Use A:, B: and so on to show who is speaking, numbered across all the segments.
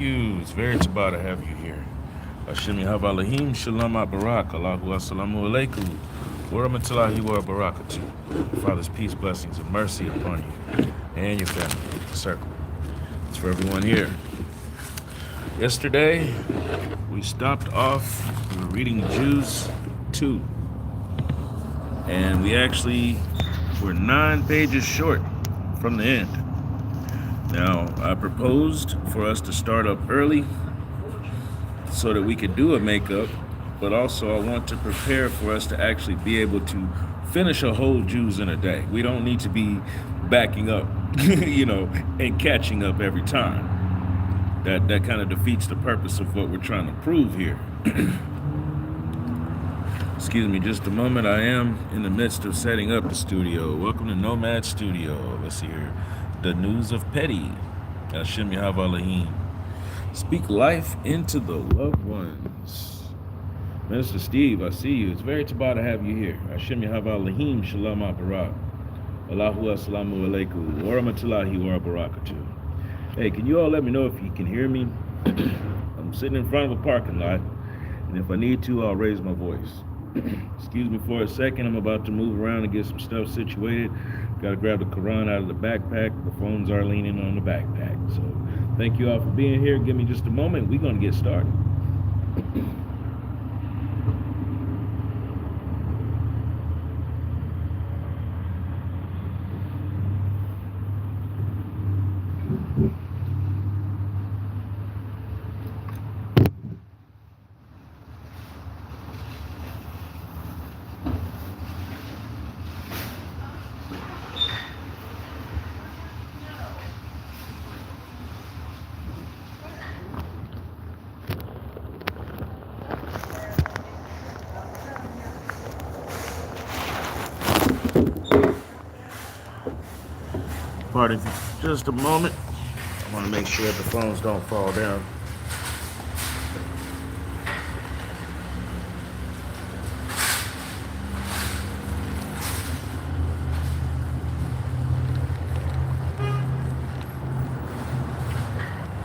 A: It's very tabah to have you here. Hashem Yahavalahim Shalom Barak Allahu Assalamu Alaikum wa Rahmatullahi wa Barakatuh. Father's peace, blessings, and mercy upon you and your family. Circle. It's for everyone here. Yesterday, we stopped off, we were reading Jews 2, and we actually were 9 pages short from the end. Now, I proposed for us to start up early so that we could do a makeup, but also I want to prepare for us to actually be able to finish a whole Jews in a day. We don't need to be backing up, and catching up every time. That kind of defeats the purpose of what we're trying to prove here. Excuse me, just a moment. I am in the midst of setting up the studio. Welcome to Nomad Studio. Let's see here. The news of Petty. Hashem Yahavalahim. Speak life into the loved ones. Minister Steve, I see you. It's very tabah to have you here. Hashem Yahavalahim Shalom Barak. Allahu Assalamu Alaikum wa Rahmatullahi wa Barakatuh. Hey, can you all let me know if you can hear me? I'm sitting in front of a parking lot, and if I need to, I'll raise my voice. Excuse me for a second. I'm about to move around and get some stuff situated. Got to grab the Quran out of the backpack. The phones are leaning on the backpack. So thank you all for being here. Give me just a moment. We're going to get started. Pardon for just a moment. I want to make sure the phones don't fall down.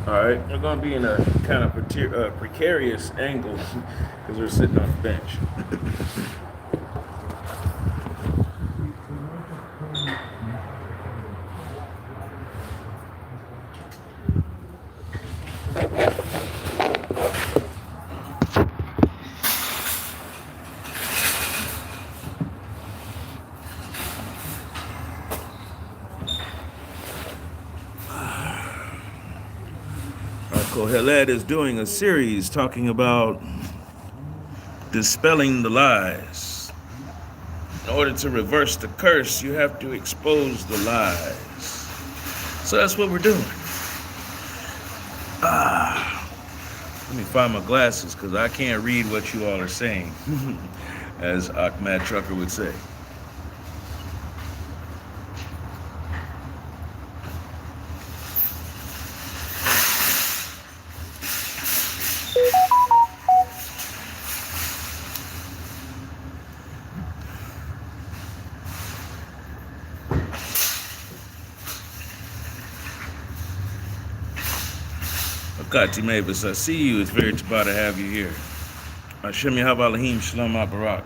A: All right, we're going to be in a kind of precarious angle because we're sitting on a bench. Kohelet is doing a series talking about dispelling the lies. In order to reverse the curse, you have to expose the lies. So that's what we're doing. Let me find my glasses because I can't read what you all are saying, as Ahmad Trucker would say. Kati Mavis, I see you. It's very tabah to have you here. Hashem Yahavalahim Shalom Barak.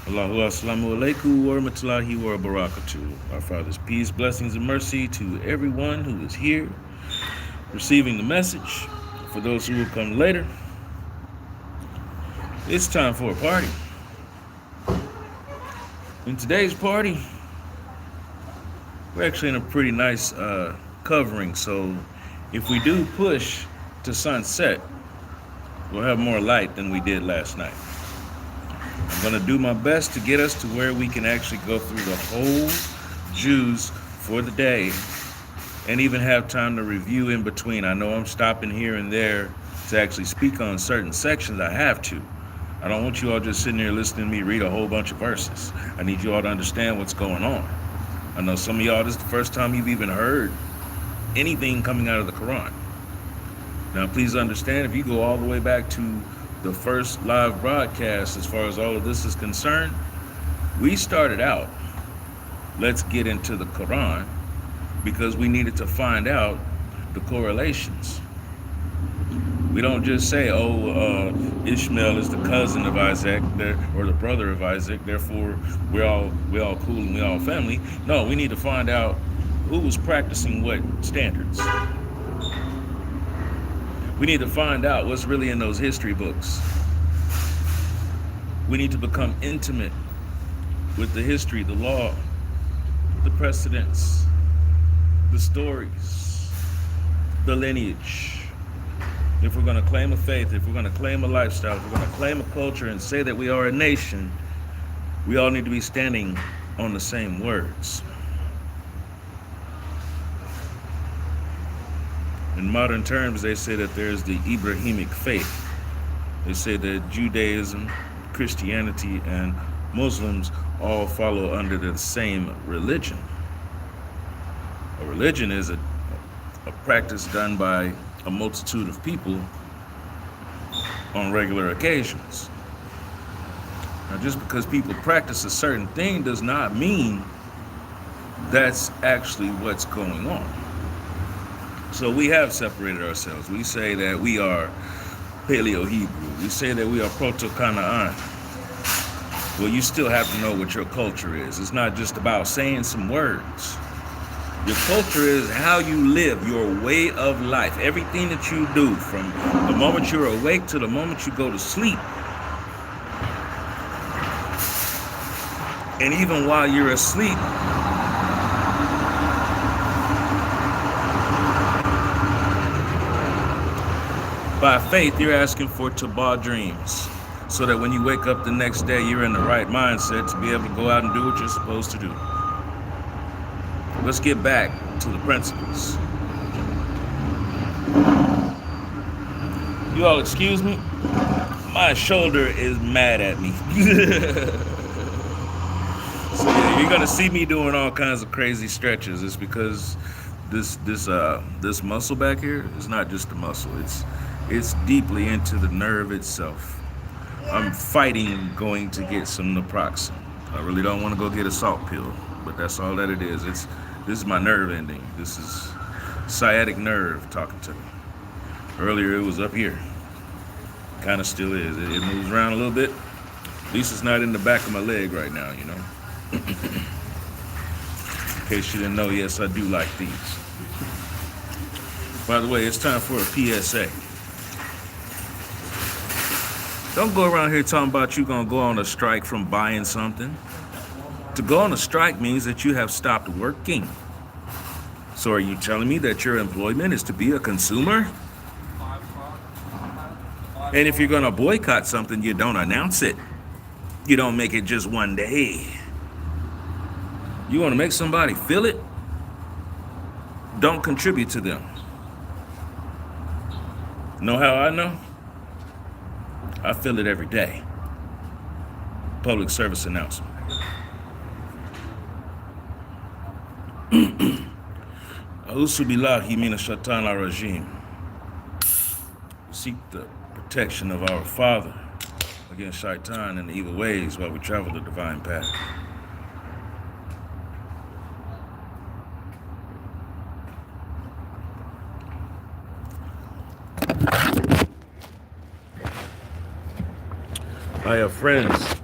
A: Allahu Assalamu Alaikum wa Rahmatullahi wa Barakatuh. Our Father's peace, blessings, and mercy to everyone who is here receiving the message. For those who will come later, it's time for a party. In today's party, we're actually in a pretty nice covering, so if we do push to sunset, we'll have more light than we did last night. I'm going to do my best to get us to where we can actually go through the whole Jews for the day and even have time to review in between. I know I'm stopping here and there to actually speak on certain sections. I have to. I don't want you all just sitting there listening to me read a whole bunch of verses. I need you all to understand what's going on. I know some of y'all, this is the first time you've even heard anything coming out of the Quran. Now, please understand, if you go all the way back to the first live broadcast, as far as all of this is concerned, we started out, let's get into the Quran, because we needed to find out the correlations. We don't just say, "Oh, Ishmael is the cousin of Isaac, or the brother of Isaac. Therefore, we're all cool and we all family." No, we need to find out who was practicing what standards. We need to find out what's really in those history books. We need to become intimate with the history, the law, the precedents, the stories, the lineage. If we're going to claim a faith, if we're going to claim a lifestyle, if we're going to claim a culture and say that we are a nation, we all need to be standing on the same words. In modern terms, they say that there's the Abrahamic faith. They say that Judaism, Christianity, and Muslims all follow under the same religion. A religion is a practice done by a multitude of people on regular occasions. Now, just because people practice a certain thing does not mean that's actually what's going on. So we have separated ourselves. We say that we are Paleo-Hebrew. We say that we are Proto-Canaan. Well, you still have to know what your culture is. It's not just about saying some words. Your culture is how you live, your way of life. Everything that you do from the moment you're awake to the moment you go to sleep. And even while you're asleep, by faith, you're asking for Tabah dreams, so that when you wake up the next day, you're in the right mindset to be able to go out and do what you're supposed to do. Let's get back to the principles. You all excuse me? My shoulder is mad at me. So yeah, you're gonna see me doing all kinds of crazy stretches. It's because this muscle back here is not just a muscle. It's deeply into the nerve itself. I'm fighting going to get some naproxen. I really don't want to go get a salt pill, but that's all that it is. This is my nerve ending. This is sciatic nerve talking to me. Earlier it was up here. Kind of still is. It moves around a little bit. At least it's not in the back of my leg right now, you know. In case you didn't know, yes, I do like these. By the way, it's time for a PSA. Don't go around here talking about you gonna go on a strike from buying something. To go on a strike means that you have stopped working. So are you telling me that your employment is to be a consumer? And if you're gonna boycott something, you don't announce it. You don't make it just one day. You wanna make somebody feel it? Don't contribute to them. Know how I know? I feel it every day. Public service announcement. A'udhu billahi minash shaitanir rajim. Seek the protection of our Father against shaitan and the evil ways while we travel the divine path. I have friends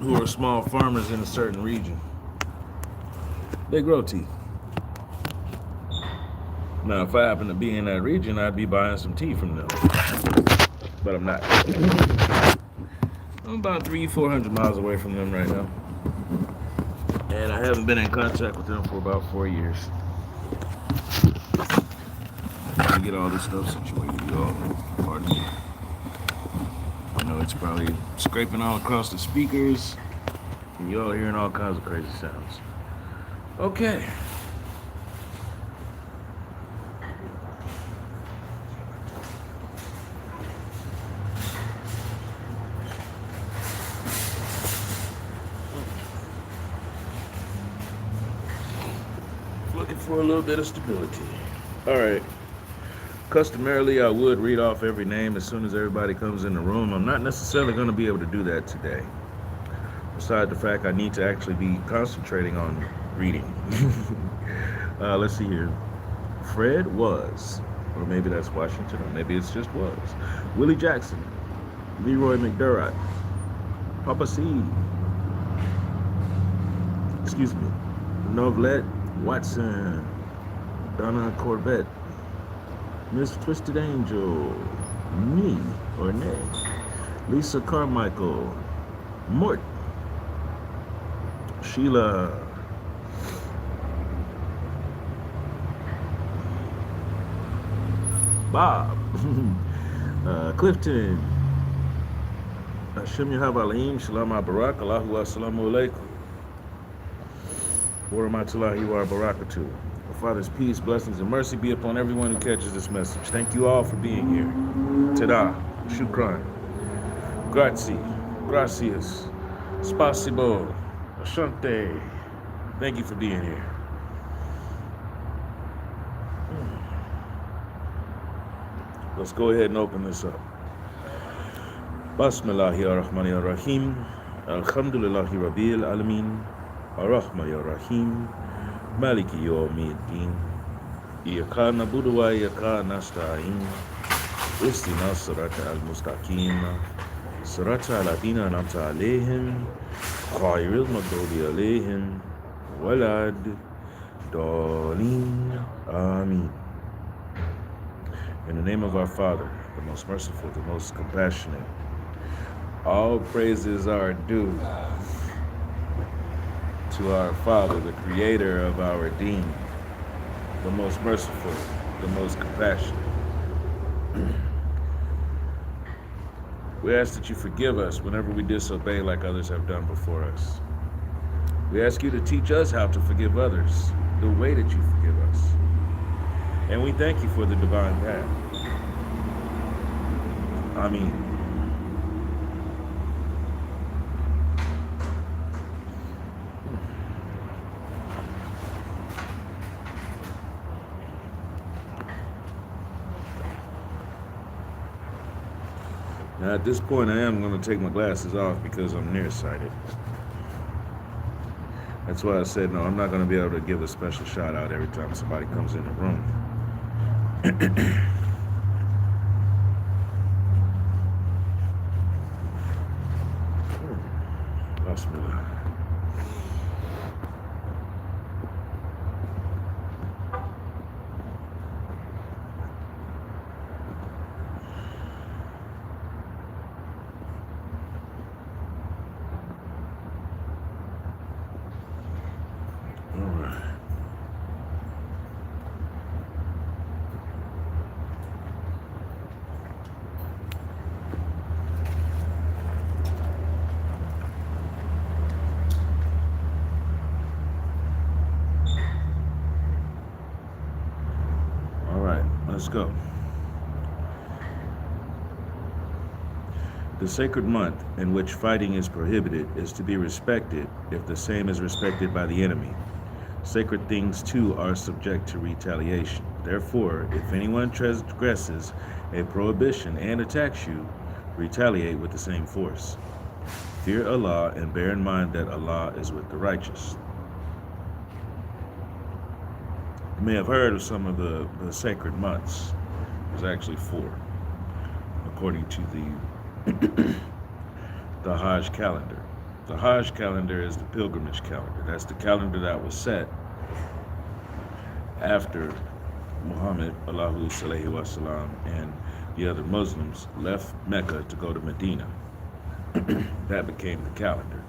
A: who are small farmers in a certain region. They grow tea. Now, if I happen to be in that region, I'd be buying some tea from them. But I'm not. I'm about 300-400 miles away from them right now. And I haven't been in contact with them for about 4 years. Let me get all this stuff situated, y'all. Pardon me. I know it's probably scraping all across the speakers. And y'all hearing all kinds of crazy sounds. Okay. Looking for a little bit of stability. All right. Customarily, I would read off every name as soon as everybody comes in the room. I'm not necessarily going to be able to do that today. Besides the fact I need to actually be concentrating on reading. Let's see here. Fred was. Or maybe that's Washington, or maybe it's just was. Willie Jackson, Leroy McDurrott, Papa C, excuse me, Novlet Watson, Donna Corbett, Miss Twisted Angel, me or nay, Lisa Carmichael, Mort, Sheila, Bob, Clifton, Hashem Yahab Alim, Shalom Barak, Allahu Assalamu Alaikum, Warahmatullahi wa Barakatuh. The Father's peace, blessings, and mercy be upon everyone who catches this message. Thank you all for being here. Tada, Shukran, Grazie, Gracias, Spasibo, Ashante. Thank you for being here. Let's go ahead and open this up. Bismillahirrahmanirrahim. Alhamdulillahi Rabbil Alamin. Ar-Rahmanir-Rahim. Maliki Yawmiddin. Iyyaka na'budu wa iyyaka nasta'in. Ihdinas sirata al-mustaqim. Sirata alladhina an'amta 'alayhim. Ghayril maghdubi 'alayhim waladdallin. Amin. In the name of our Father, the most merciful, the most compassionate, all praises are due to our Father, the creator of our deen, the most merciful, the most compassionate. We ask that you forgive us whenever we disobey like others have done before us. We ask you to teach us how to forgive others the way that you forgive us. And we thank you for the divine path. Amin. Now at this point I am going to take my glasses off because I'm nearsighted. That's why I said no, I'm not going to be able to give a special shout out every time somebody comes in the room. Bismillah. Let's go. The sacred month in which fighting is prohibited is to be respected if the same is respected by the enemy. Sacred things too are subject to retaliation. Therefore, if anyone transgresses a prohibition and attacks you, retaliate with the same force. Fear Allah and bear in mind that Allah is with the righteous. You may have heard of some of the sacred months. There's actually 4, according to the Hajj calendar. The Hajj calendar is the pilgrimage calendar. That's the calendar that was set after Muhammad, Allahu Sallallahu Alaihi Wasallam, and the other Muslims left Mecca to go to Medina. That became the calendar.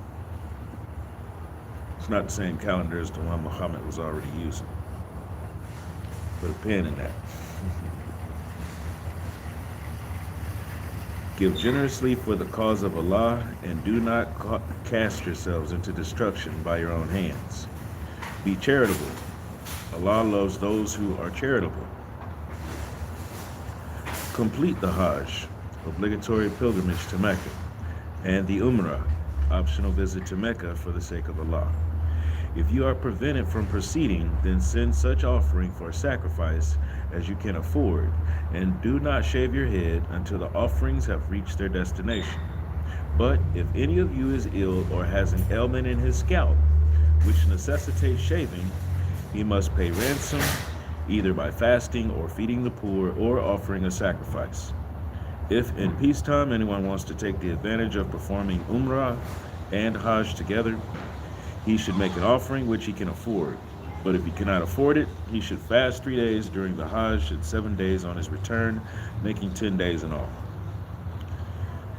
A: It's not the same calendar as the one Muhammad was already using. Put a pin in that. Give generously for the cause of Allah, and do not cast yourselves into destruction by your own hands. Be charitable. Allah loves those who are charitable. Complete the Hajj, obligatory pilgrimage to Mecca, and the Umrah, optional visit to Mecca for the sake of Allah. If you are prevented from proceeding, then send such offering for sacrifice as you can afford, and do not shave your head until the offerings have reached their destination. But if any of you is ill or has an ailment in his scalp, which necessitates shaving, he must pay ransom either by fasting or feeding the poor or offering a sacrifice. If in peacetime anyone wants to take the advantage of performing umrah and hajj together, he should make an offering which he can afford. But if he cannot afford it, he should fast 3 days during the hajj and 7 days on his return, making 10 days in all.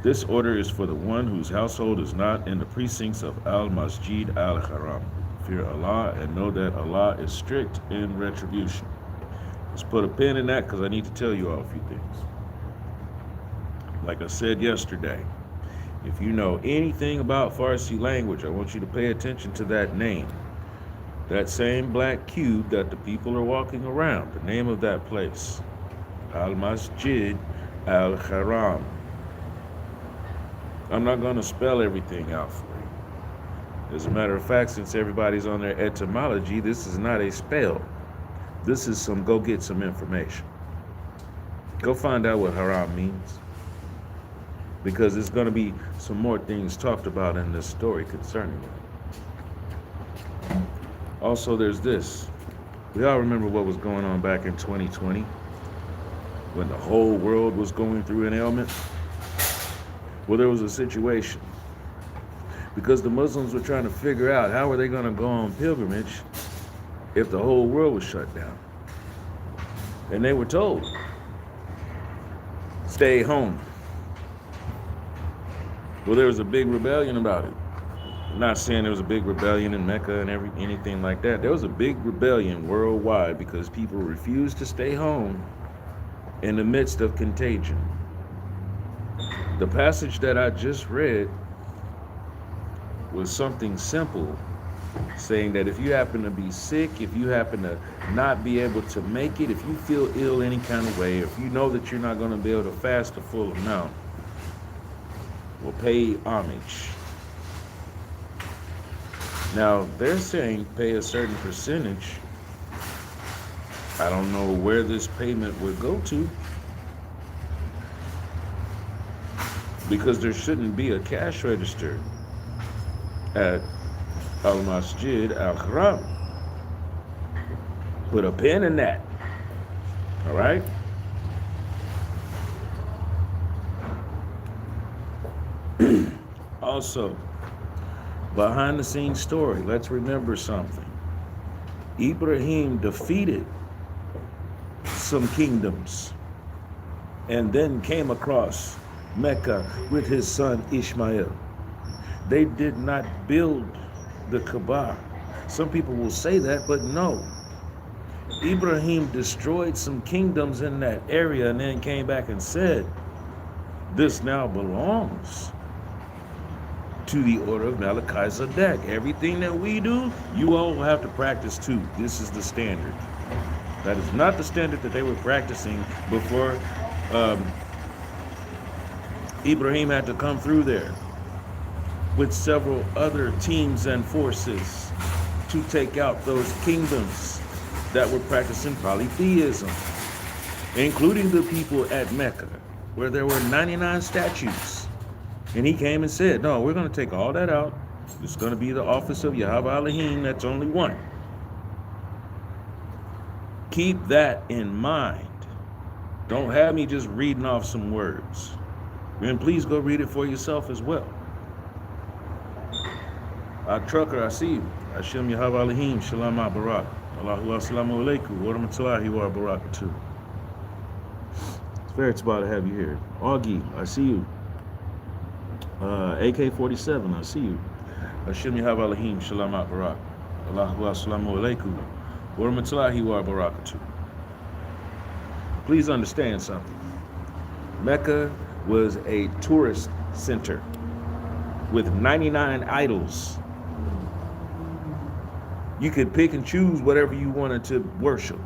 A: This order is for the one whose household is not in the precincts of al-Masjid al-Haram. Fear Allah and know that Allah is strict in retribution. Let's put a pin in that because I need to tell you all a few things. Like I said yesterday, if you know anything about Farsi language, I want you to pay attention to that name. That same black cube that the people are walking around, the name of that place, Al-Masjid al-Haram. I'm not going to spell everything out for you. As a matter of fact, since everybody's on their etymology, this is not a spell. This is go get some information. Go find out what haram means. Because there's going to be some more things talked about in this story concerning it. Also, there's this. We all remember what was going on back in 2020 when the whole world was going through an ailment. Well, there was a situation because the Muslims were trying to figure out how were they going to go on pilgrimage if the whole world was shut down. And they were told, stay home. Well, there was a big rebellion about it. I'm not saying there was a big rebellion in Mecca and anything like that. There was a big rebellion worldwide because people refused to stay home in the midst of contagion. The passage that I just read was something simple, saying that if you happen to be sick, if you happen to not be able to make it, if you feel ill any kind of way, if you know that you're not going to be able to fast a full amount, will pay homage. Now, they're saying pay a certain percentage. I don't know where this payment would go to, because there shouldn't be a cash register at Al-Masjid al-Haram. Put a pin in that. All right? Also, behind the scenes story, let's remember something. Ibrahim defeated some kingdoms and then came across Mecca with his son Ishmael. They did not build the Kaaba. Some people will say that, but no. Ibrahim destroyed some kingdoms in that area and then came back and said, this now belongs to the order of Melchizedek. Everything that we do, you all will have to practice too. This is the standard. That is not the standard that they were practicing before Ibrahim had to come through there with several other teams and forces to take out those kingdoms that were practicing polytheism, including the people at Mecca, where there were 99 statues. And he came and said, no, we're going to take all that out. It's going to be the office of Yahweh Elohim. That's only one. Keep that in mind. Don't have me just reading off some words. And please go read it for yourself as well. Trucker, I see you. Hashem Yahweh Elohim, Shalom Barak. Allahu Assalamu Alaikum, wa rahmatullahi wa barakatuh. It's very excited to have you here. Augie, I see you. AK-47, I see you. Hashem Yahweh Elohim, Shalom Barak. Allahu Assalamu Alaikum, wa rahmatullahi wa barakatuh. Please understand something. Mecca was a tourist center with 99 idols. You could pick and choose whatever you wanted to worship.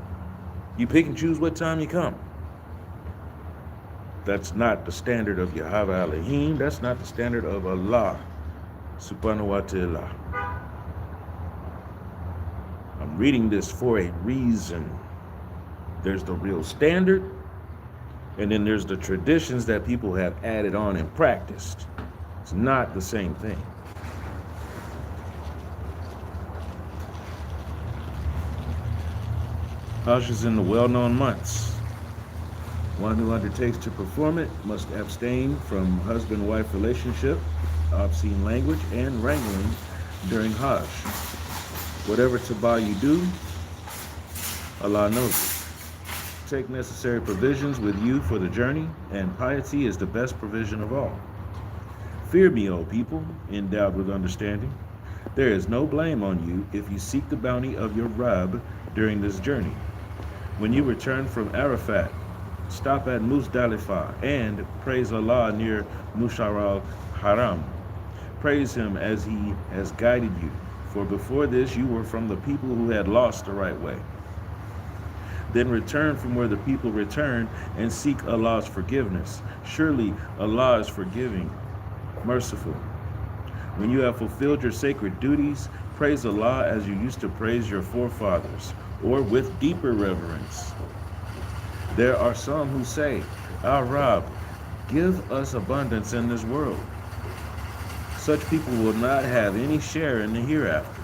A: You pick and choose what time you come. That's not the standard of Yahweh Elohim. That's not the standard of Allah subhana wa ta'ala. I'm reading this for a reason. There's the real standard, and then there's the traditions that people have added on and practiced. It's not the same thing. Hajj is in the well-known months. One who undertakes to perform it must abstain from husband-wife relationship, obscene language, and wrangling during Hajj. Whatever tabah you do, Allah knows it. Take necessary provisions with you for the journey, and piety is the best provision of all. Fear me, O people, endowed with understanding. There is no blame on you if you seek the bounty of your Rabb during this journey. When you return from Arafat, stop at Muzdalifah and praise Allah near Mushar al-Haram. Praise Him as He has guided you, for before this you were from the people who had lost the right way. Then return from where the people returned and seek Allah's forgiveness. Surely Allah is forgiving, merciful. When you have fulfilled your sacred duties, praise Allah as you used to praise your forefathers, or with deeper reverence. There are some who say, Our Rabb, give us abundance in this world. Such people will not have any share in the hereafter.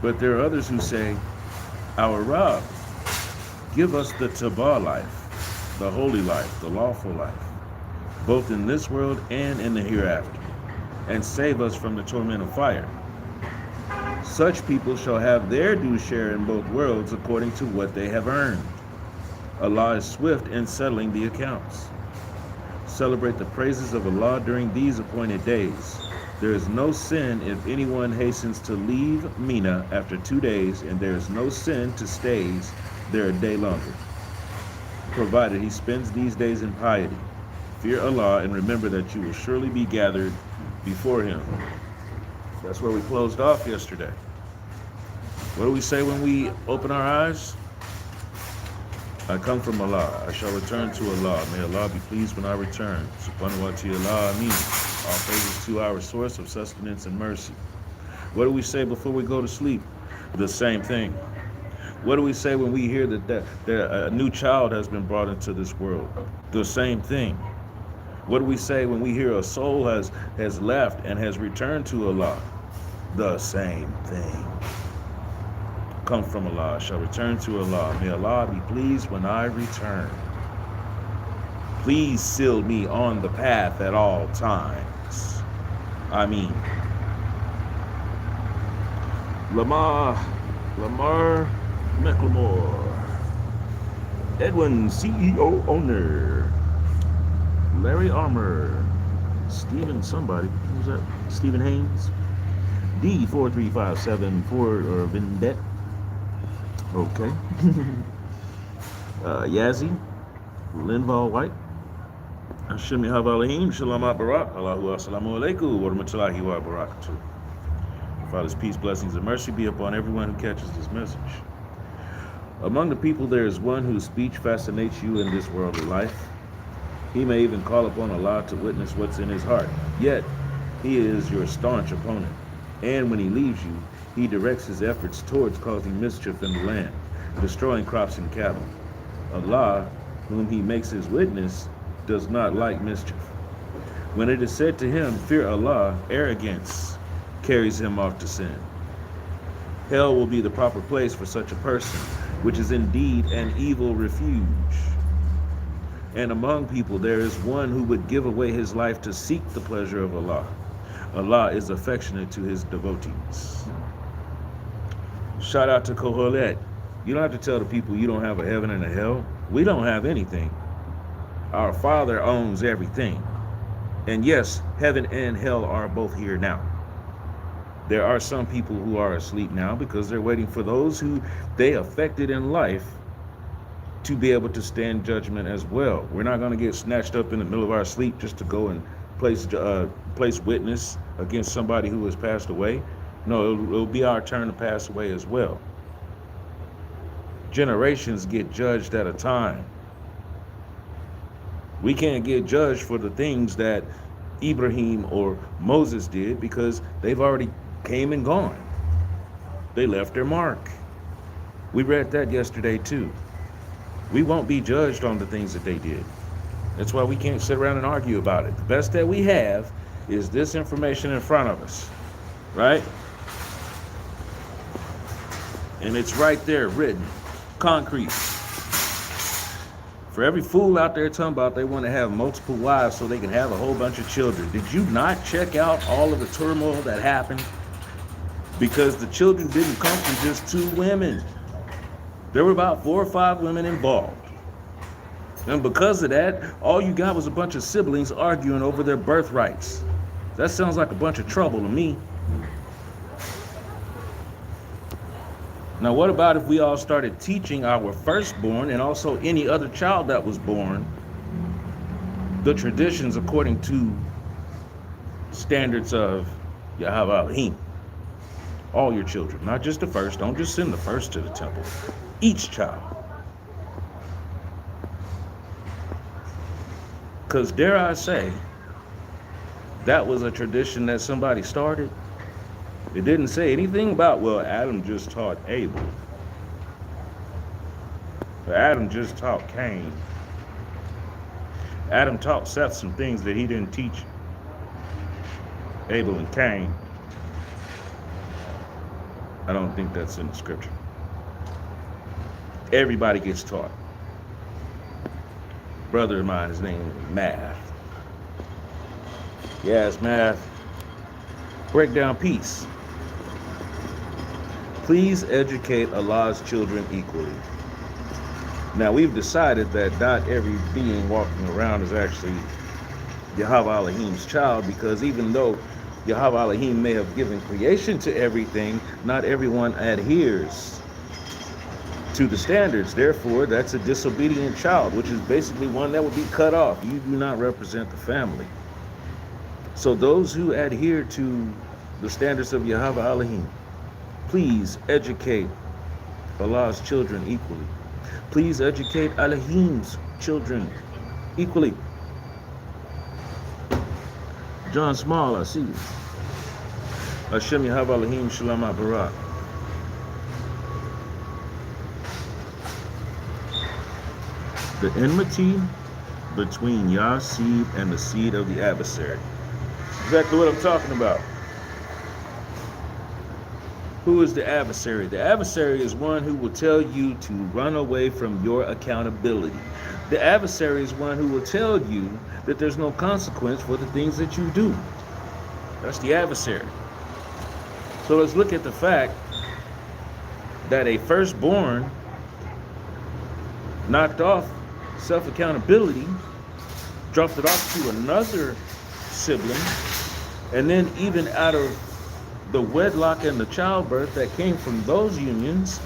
A: But there are others who say, Our Rabb, give us the tabah life, the holy life, the lawful life, both in this world and in the hereafter, and save us from the torment of fire. Such people shall have their due share in both worlds according to what they have earned. Allah is swift in settling the accounts. Celebrate the praises of Allah during these appointed days. There is no sin if anyone hastens to leave Mina after 2 days, and there is no sin to stays there a day longer, provided he spends these days in piety. Fear Allah and remember that you will surely be gathered before Him. That's where we closed off yesterday. What do we say when we open our eyes? I come from Allah. I shall return to Allah. May Allah be pleased when I return. Subhana, amin. All praises to our source of sustenance and mercy. What do we say before we go to sleep? The same thing. What do we say when we hear that a new child has been brought into this world? The same thing. What do we say when we hear a soul has left and has returned to Allah? The same thing. Come from Allah, shall return to Allah. May Allah be pleased when I return. Please seal me on the path at all times. Amin. Lamar McLemore. Edwin, CEO owner. Larry Armour. Stephen somebody. Who's that? Stephen Haynes. D4357 Ford or Vindet. Okay. Yazzie. Linval White. Hashemi Havalahim. Shalom Barak. Allahu Assalamu Alaikum. Wa rahmatullahi wa barakatuh. Father's peace, blessings, and mercy be upon everyone who catches this message. Among the people there is one whose speech fascinates you in this worldly life. He may even call upon Allah to witness what's in his heart. Yet, he is your staunch opponent. And when he leaves you, he directs his efforts towards causing mischief in the land, destroying crops and cattle. Allah, whom he makes his witness, does not like mischief. When it is said to him, fear Allah, arrogance carries him off to sin. Hell will be the proper place for such a person, which is indeed an evil refuge. And among people there is one who would give away his life to seek the pleasure of Allah. Allah is affectionate to his devotees. Shout out to Kohelet. You don't have to tell the people you don't have a heaven and a hell. We don't have anything. Our Father owns everything. And yes, heaven and hell are both here now. There are some people who are asleep now because they're waiting for those who they affected in life to be able to stand judgment as well. We're not going to get snatched up in the middle of our sleep just to go and place witness against somebody who has passed away. No, it'll be our turn to pass away as well. Generations get judged at a time. We can't get judged for the things that Ibrahim or Moses did because they've already came and gone. They left their mark. We read that yesterday too. We won't be judged on the things that they did. That's why we can't sit around and argue about it. The best that we have is this information in front of us, right? And it's right there written, concrete. For every fool out there talking about they want to have multiple wives so they can have a whole bunch of children, did you not check out all of the turmoil that happened? Because the children didn't come from just 2 women. There were about 4 or 5 women involved. And because of that, all you got was a bunch of siblings arguing over their birthrights. That sounds like a bunch of trouble to me. Now, what about if we all started teaching our firstborn and also any other child that was born the traditions according to standards of Yahweh Elohim? All your children, not just the first. Don't just send the first to the temple. Each child. Because dare I say, that was a tradition that somebody started. It didn't say anything about, well, Adam just taught Abel. Or Adam just taught Cain. Adam taught Seth some things that he didn't teach Abel and Cain. I don't think that's in the scripture. Everybody gets taught. Brother of mine, his name is Math. Yes, Math. Break down peace. Please educate Allah's children equally. Now, we've decided that not every being walking around is actually Yahweh Elohim's child, because even though Yahweh Elohim may have given creation to everything, not everyone adheres to the standards. Therefore, that's a disobedient child, which is basically one that would be cut off. You do not represent the family. So those who adhere to the standards of Yahweh Elohim, please educate Allah's children equally. Please educate Elohim's children equally. John Small, I see you. Hashem Yahweh Elohim Shalom Barak. The enmity between Yah's seed and the seed of the adversary. Exactly what I'm talking about. Who is the adversary? The adversary is one who will tell you to run away from your accountability. The adversary is one who will tell you that there's no consequence for the things that you do. That's the adversary. So let's look at the fact that a firstborn knocked off self-accountability, dropped it off to another sibling, and then even out of the wedlock and the childbirth that came from those unions,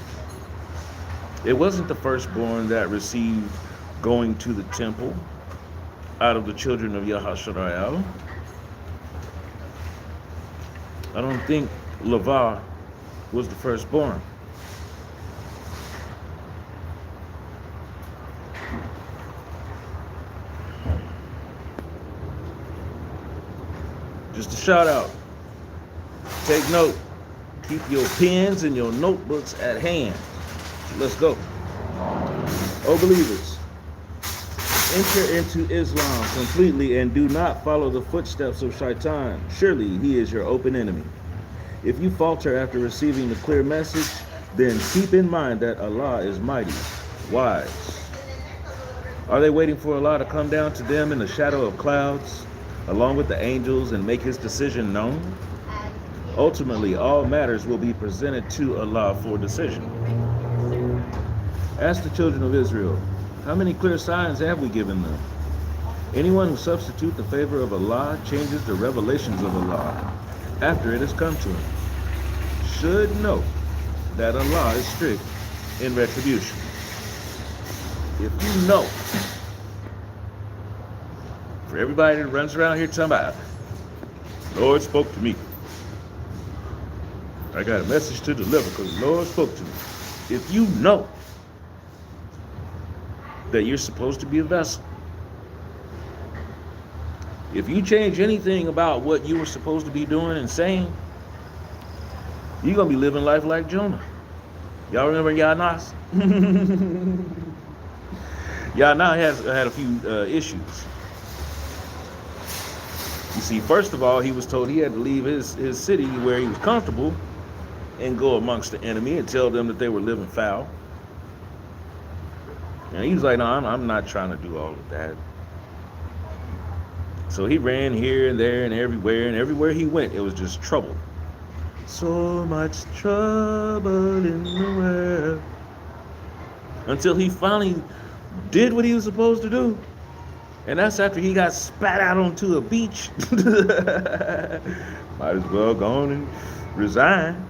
A: it wasn't the firstborn that received going to the temple out of the children of Yahashariah. I don't think Levi was the firstborn. Just a shout out. Take note. Keep your pens and your notebooks at hand. Let's go. Oh, believers, enter into Islam completely and do not follow the footsteps of Shaitan. Surely he is your open enemy. If you falter after receiving the clear message, then keep in mind that Allah is mighty, wise. Are they waiting for Allah to come down to them in the shadow of clouds, along with the angels, and make his decision known? Ultimately, all matters will be presented to Allah for decision. Ask the children of Israel, how many clear signs have we given them? Anyone who substitutes the favor of Allah changes the revelations of Allah after it has come to him should know that Allah is strict in retribution. If you know, for everybody that runs around here talking about, Lord spoke to me. I got a message to deliver because the Lord spoke to me. If you know that you're supposed to be a vessel, if you change anything about what you were supposed to be doing and saying, you're going to be living life like Jonah. Y'all remember Yanas? Yana had a few issues. You see, first of all, he was told he had to leave his city where he was comfortable and go amongst the enemy and tell them that they were living foul. And he was like, no, I'm not trying to do all of that. So he ran here and there and everywhere he went, it was just trouble. So much trouble in the world. Until he finally did what he was supposed to do. And that's after he got spat out onto a beach. Might as well go on and resign.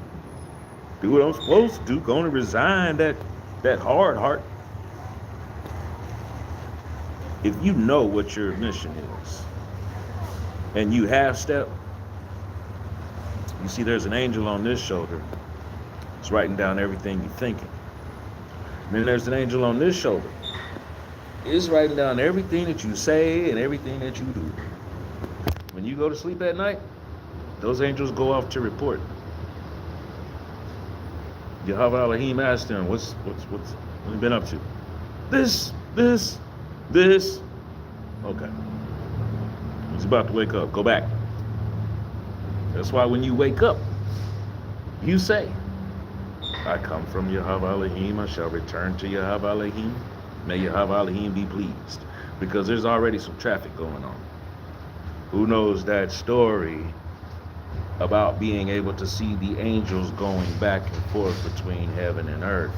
A: Do what I'm supposed to do. Go on and resign that hard heart. If you know what your mission is, and you half step, you see there's an angel on this shoulder. It's writing down everything you're thinking. And then there's an angel on this shoulder. It's writing down everything that you say and everything that you do. When you go to sleep at night, those angels go off to report. Yahweh Elohim asked them, what you been up to? This. Okay. He's about to wake up. Go back. That's why when you wake up, you say, I come from Yahweh Elohim. I shall return to Yahweh Elohim. May Yahweh Elohim be pleased. Because there's already some traffic going on. Who knows that story about being able to see the angels going back and forth between heaven and earth?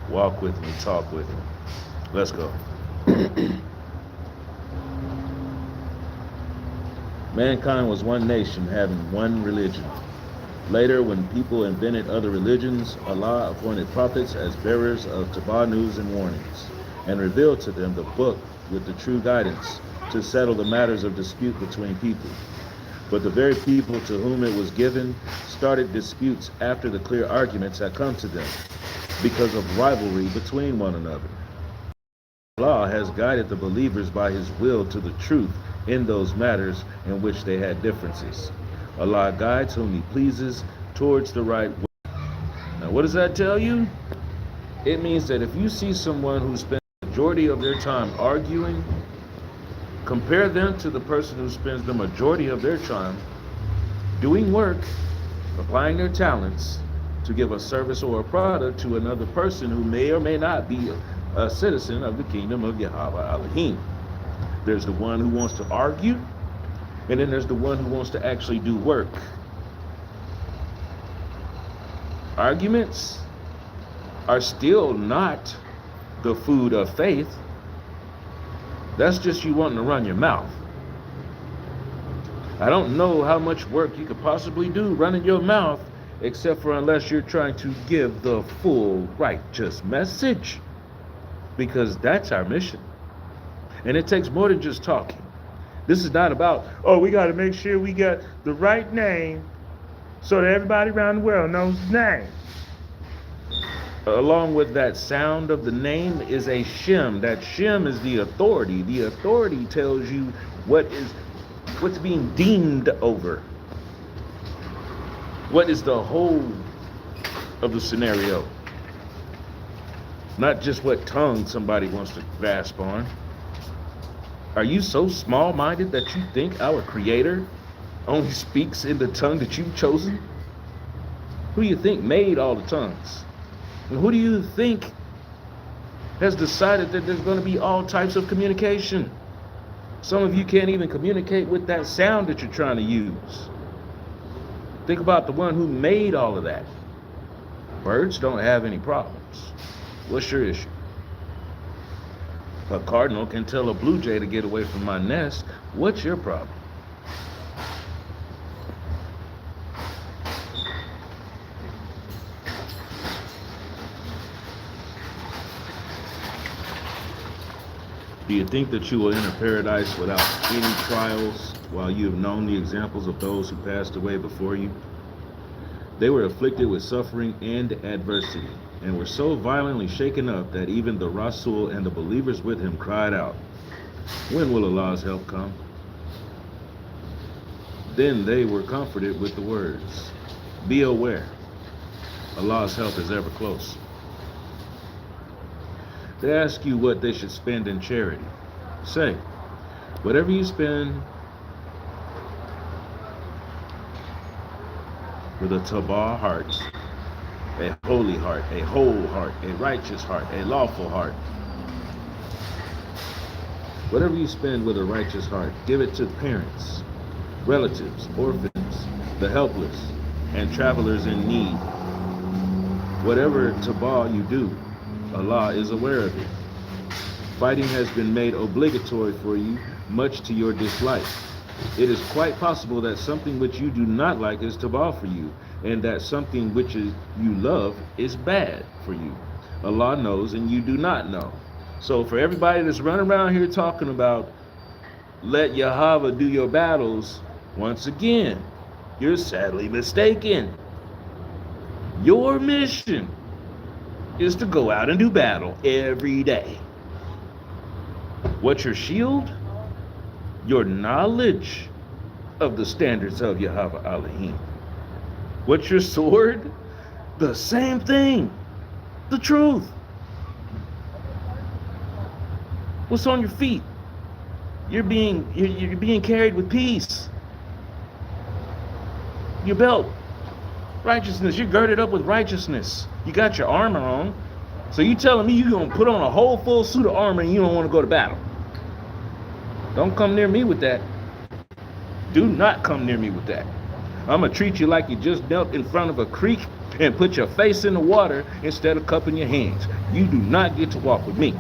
A: Walk with me, talk with me. Let's go. Mankind was one nation having one religion. Later, when people invented other religions, Allah appointed prophets as bearers of tabah news and warnings, and revealed to them the book with the true guidance to settle the matters of dispute between people. But the very people to whom it was given started disputes after the clear arguments had come to them, because of rivalry between one another. Allah has guided the believers by His will to the truth in those matters in which they had differences. Allah guides whom He pleases towards the right way. Now, what does that tell you? It means that if you see someone who spends the majority of their time arguing, compare them to the person who spends the majority of their time doing work, applying their talents to give a service or a product to another person who may or may not be a citizen of the kingdom of Yahweh Elohim. There's the one who wants to argue, and then there's the one who wants to actually do work. Arguments are still not the food of faith. That's just you wanting to run your mouth. I don't know how much work you could possibly do running your mouth, except for unless you're trying to give the full righteous message, because that's our mission. And it takes more than just talking. This is not about, oh, we got to make sure we got the right name so that everybody around the world knows his name. Along with that sound of the name is a shem. That shem is the authority. The authority tells you what's being deemed over. What is the whole of the scenario? Not just what tongue somebody wants to grasp on. Are you so small-minded that you think our Creator only speaks in the tongue that you've chosen? Who do you think made all the tongues? And who do you think has decided that there's going to be all types of communication? Some of you can't even communicate with that sound that you're trying to use. Think about the one who made all of that. Birds don't have any problems. What's your issue? A cardinal can tell a blue jay to get away from my nest. What's your problem? Do you think that you will enter paradise without any trials, while you have known the examples of those who passed away before you? They were afflicted with suffering and adversity, and were so violently shaken up that even the Rasul and the believers with him cried out, when will Allah's help come? Then they were comforted with the words, be aware, Allah's help is ever close. They ask you what they should spend in charity. Say, with a tabah heart, a holy heart, a whole heart, a righteous heart, a lawful heart. Whatever you spend with a righteous heart, give it to parents, relatives, orphans, the helpless, and travelers in need. Whatever tabah you do, Allah is aware of it. Fighting has been made obligatory for you, much to your dislike. It is quite possible that something which you do not like is tabah for you, and that something which you love is bad for you. Allah knows and you do not know. So for everybody that's running around here talking about let Yahweh do your battles, once again, you're sadly mistaken. Your mission is to go out and do battle every day. What's your shield? Your knowledge of the standards of Yahweh Elohim. What's your sword? The same thing, the truth. What's on your feet? You're being carried with peace. Your belt, righteousness. You're girded up with righteousness. You got your armor on. So you telling me you're gonna put on a whole full suit of armor and you don't want to go to battle? Don't come near me with that. Do not come near me with that. I'm going to treat you like you just knelt in front of a creek and put your face in the water instead of cupping your hands. You do not get to walk with me.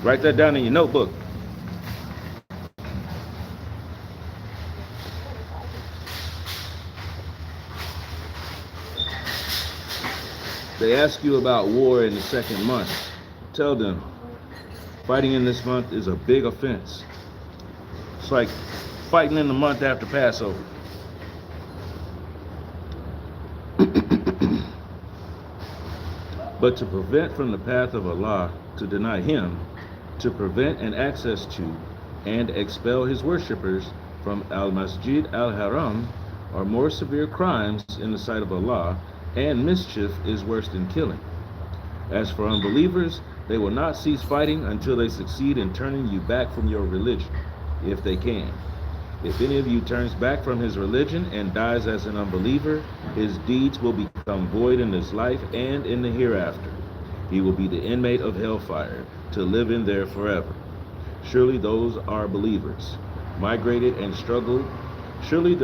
A: Write that down in your notebook. They ask you about war in the second month. Tell them, fighting in this month is a big offense. It's like fighting in the month after Passover. But to prevent from the path of Allah, to deny Him, to prevent an access to and expel His worshippers from Al-Masjid Al-Haram are more severe crimes in the sight of Allah, and mischief is worse than killing. As for unbelievers, they will not cease fighting until they succeed in turning you back from your religion, if they can. If any of you turns back from his religion and dies as an unbeliever, his deeds will become void in this life and in the hereafter. He will be the inmate of hellfire, to live in there forever. Surely those are believers, migrated and struggled. Surely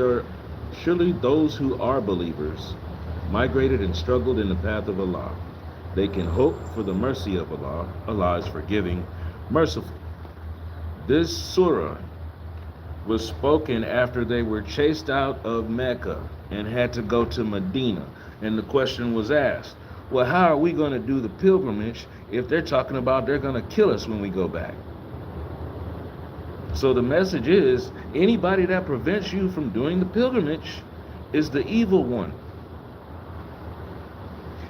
A: those who are believers, migrated and struggled in the path of Allah. They can hope for the mercy of Allah. Allah is forgiving, merciful. This surah was spoken after they were chased out of Mecca and had to go to Medina. And the question was asked, well, how are we going to do the pilgrimage if they're talking about they're going to kill us when we go back? So the message is, anybody that prevents you from doing the pilgrimage is the evil one.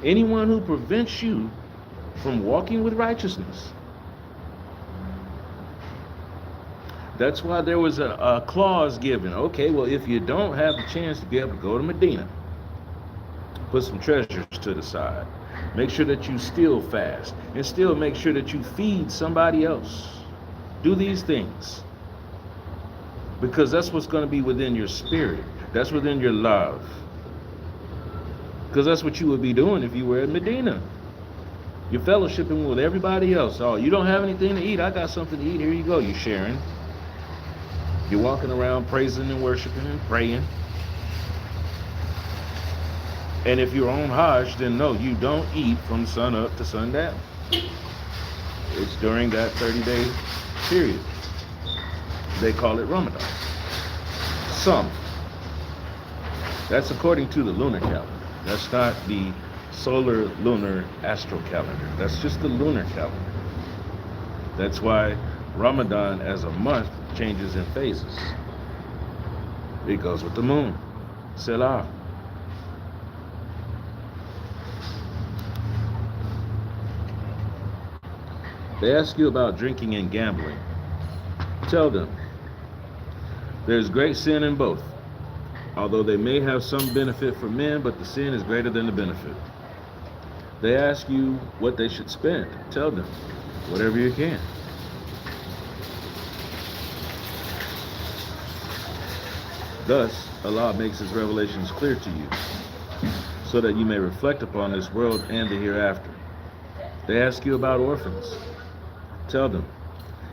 A: Anyone who prevents you from walking with righteousness. That's why there was a clause given. Okay, well, if you don't have the chance to be able to go to Medina, put some treasures to the side. Make sure that you still fast, and still make sure that you feed somebody else. Do these things, because that's what's going to be within your spirit. That's within your love. Because that's what you would be doing if you were in Medina. You're fellowshipping with everybody else. Oh, you don't have anything to eat? I got something to eat. Here you go. You're sharing. You're walking around praising and worshiping and praying. And if you're on Hajj, then no, you don't eat from sun up to sundown. It's during that 30-day period. They call it Ramadan. Some. That's according to the lunar calendar. That's not the solar, lunar, astral calendar. That's just the lunar calendar. That's why Ramadan as a month changes in phases. It goes with the moon. Selah. They ask you about drinking and gambling. Tell them, there's great sin in both. Although they may have some benefit for men, but the sin is greater than the benefit. They ask you what they should spend. Tell them, whatever you can. Thus, Allah makes his revelations clear to you, so that you may reflect upon this world and the hereafter. They ask you about orphans. Tell them,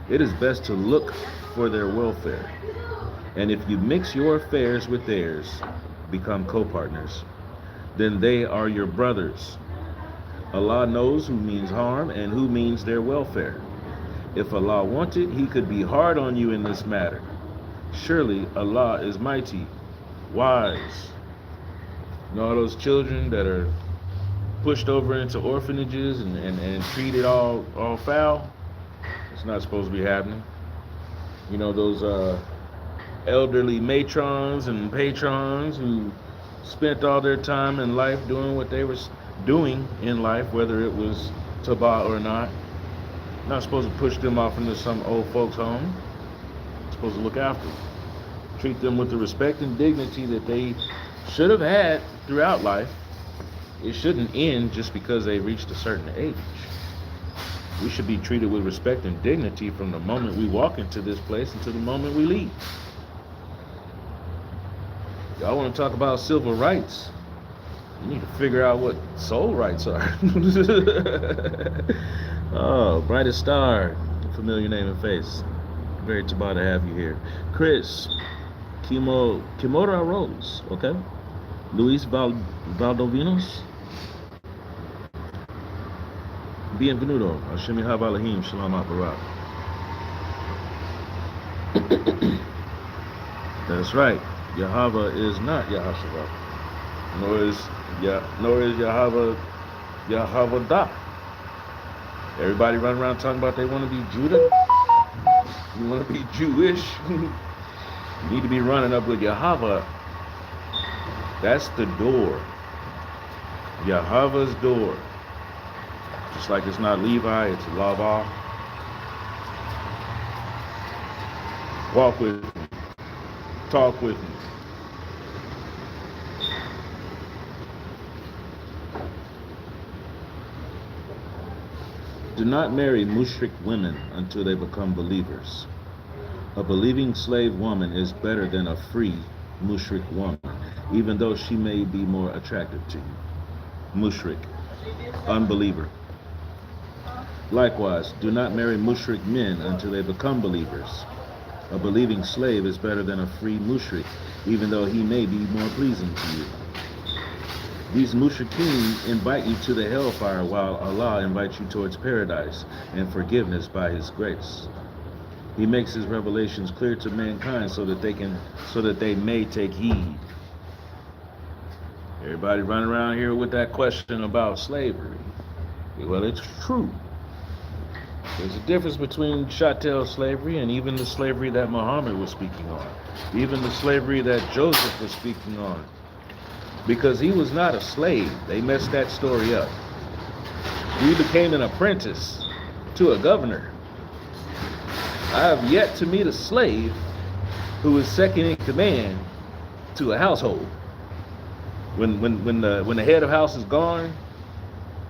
A: it is best to look for their welfare. And if you mix your affairs with theirs, become co-partners, then they are your brothers. Allah knows who means harm and who means their welfare. If Allah wanted, he could be hard on you in this matter. Surely Allah is mighty, wise. You know all those children that are pushed over into orphanages and treated all foul? It's not supposed to be happening. You know those elderly matrons and patrons who spent all their time in life doing what they were doing in life, whether it was tabah or not. Not supposed to push them off into some old folks' home. Supposed to look after them. Treat them with the respect and dignity that they should have had throughout life. It shouldn't end just because they reached a certain age. We should be treated with respect and dignity from the moment we walk into this place until the moment we leave. Y'all want to talk about civil rights? You need to figure out what soul rights are. Oh, brightest star, familiar name and face. Very tabah to have you here. Chris, Kimora Rose, okay? Luis Valdovinos. Bienvenido. Hashem Yahab Alahim, Shalom Aparat. That's right. Yahweh is not Yahashua. Nor is Yahweh Da. Everybody run around talking about they want to be Judah. You want to be Jewish. You need to be running up with Yahweh. That's the door. Yahweh's door. Just like it's not Levi, it's Lava. Walk with me. Talk with me. Do not marry mushrik women until they become believers. A believing slave woman is better than a free mushrik woman, even though she may be more attractive to you. Mushrik, unbeliever. Likewise, do not marry mushrik men until they become believers. A believing slave is better than a free mushrik, even though he may be more pleasing to you. These mushrikeen invite you to the hellfire, while Allah invites you towards paradise and forgiveness by his grace. He makes his revelations clear to mankind so that they may take heed. Everybody running around here with that question about slavery. Well, it's true. There's a difference between chattel slavery and even the slavery that Muhammad was speaking on, even the slavery that Joseph was speaking on. Because he was not a slave. They messed that story up. He became an apprentice to a governor. I have yet to meet a slave who is second in command to a household. When the head of house is gone,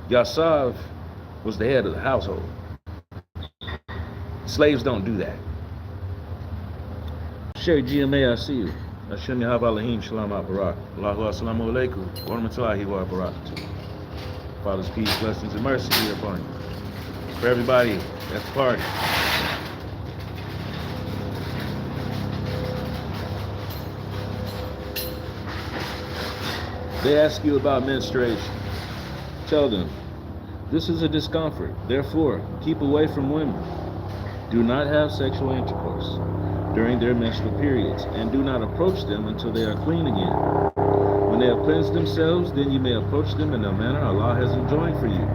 A: Yasav was the head of the household. Slaves don't do that. Sherry GMA, I see you. Hashem Yahab Alahim, Shalom Aparat. Allahu Assalamu Alaikum. Wa rahmatullahi wa barakatuh. Father's peace, blessings, and mercy be upon you. For everybody at the party. They ask you about menstruation. Tell them, this is a discomfort. Therefore, keep away from women. Do not have sexual intercourse during their menstrual periods, and do not approach them until they are clean again. When they have cleansed themselves, then you may approach them in the manner Allah has enjoined for you.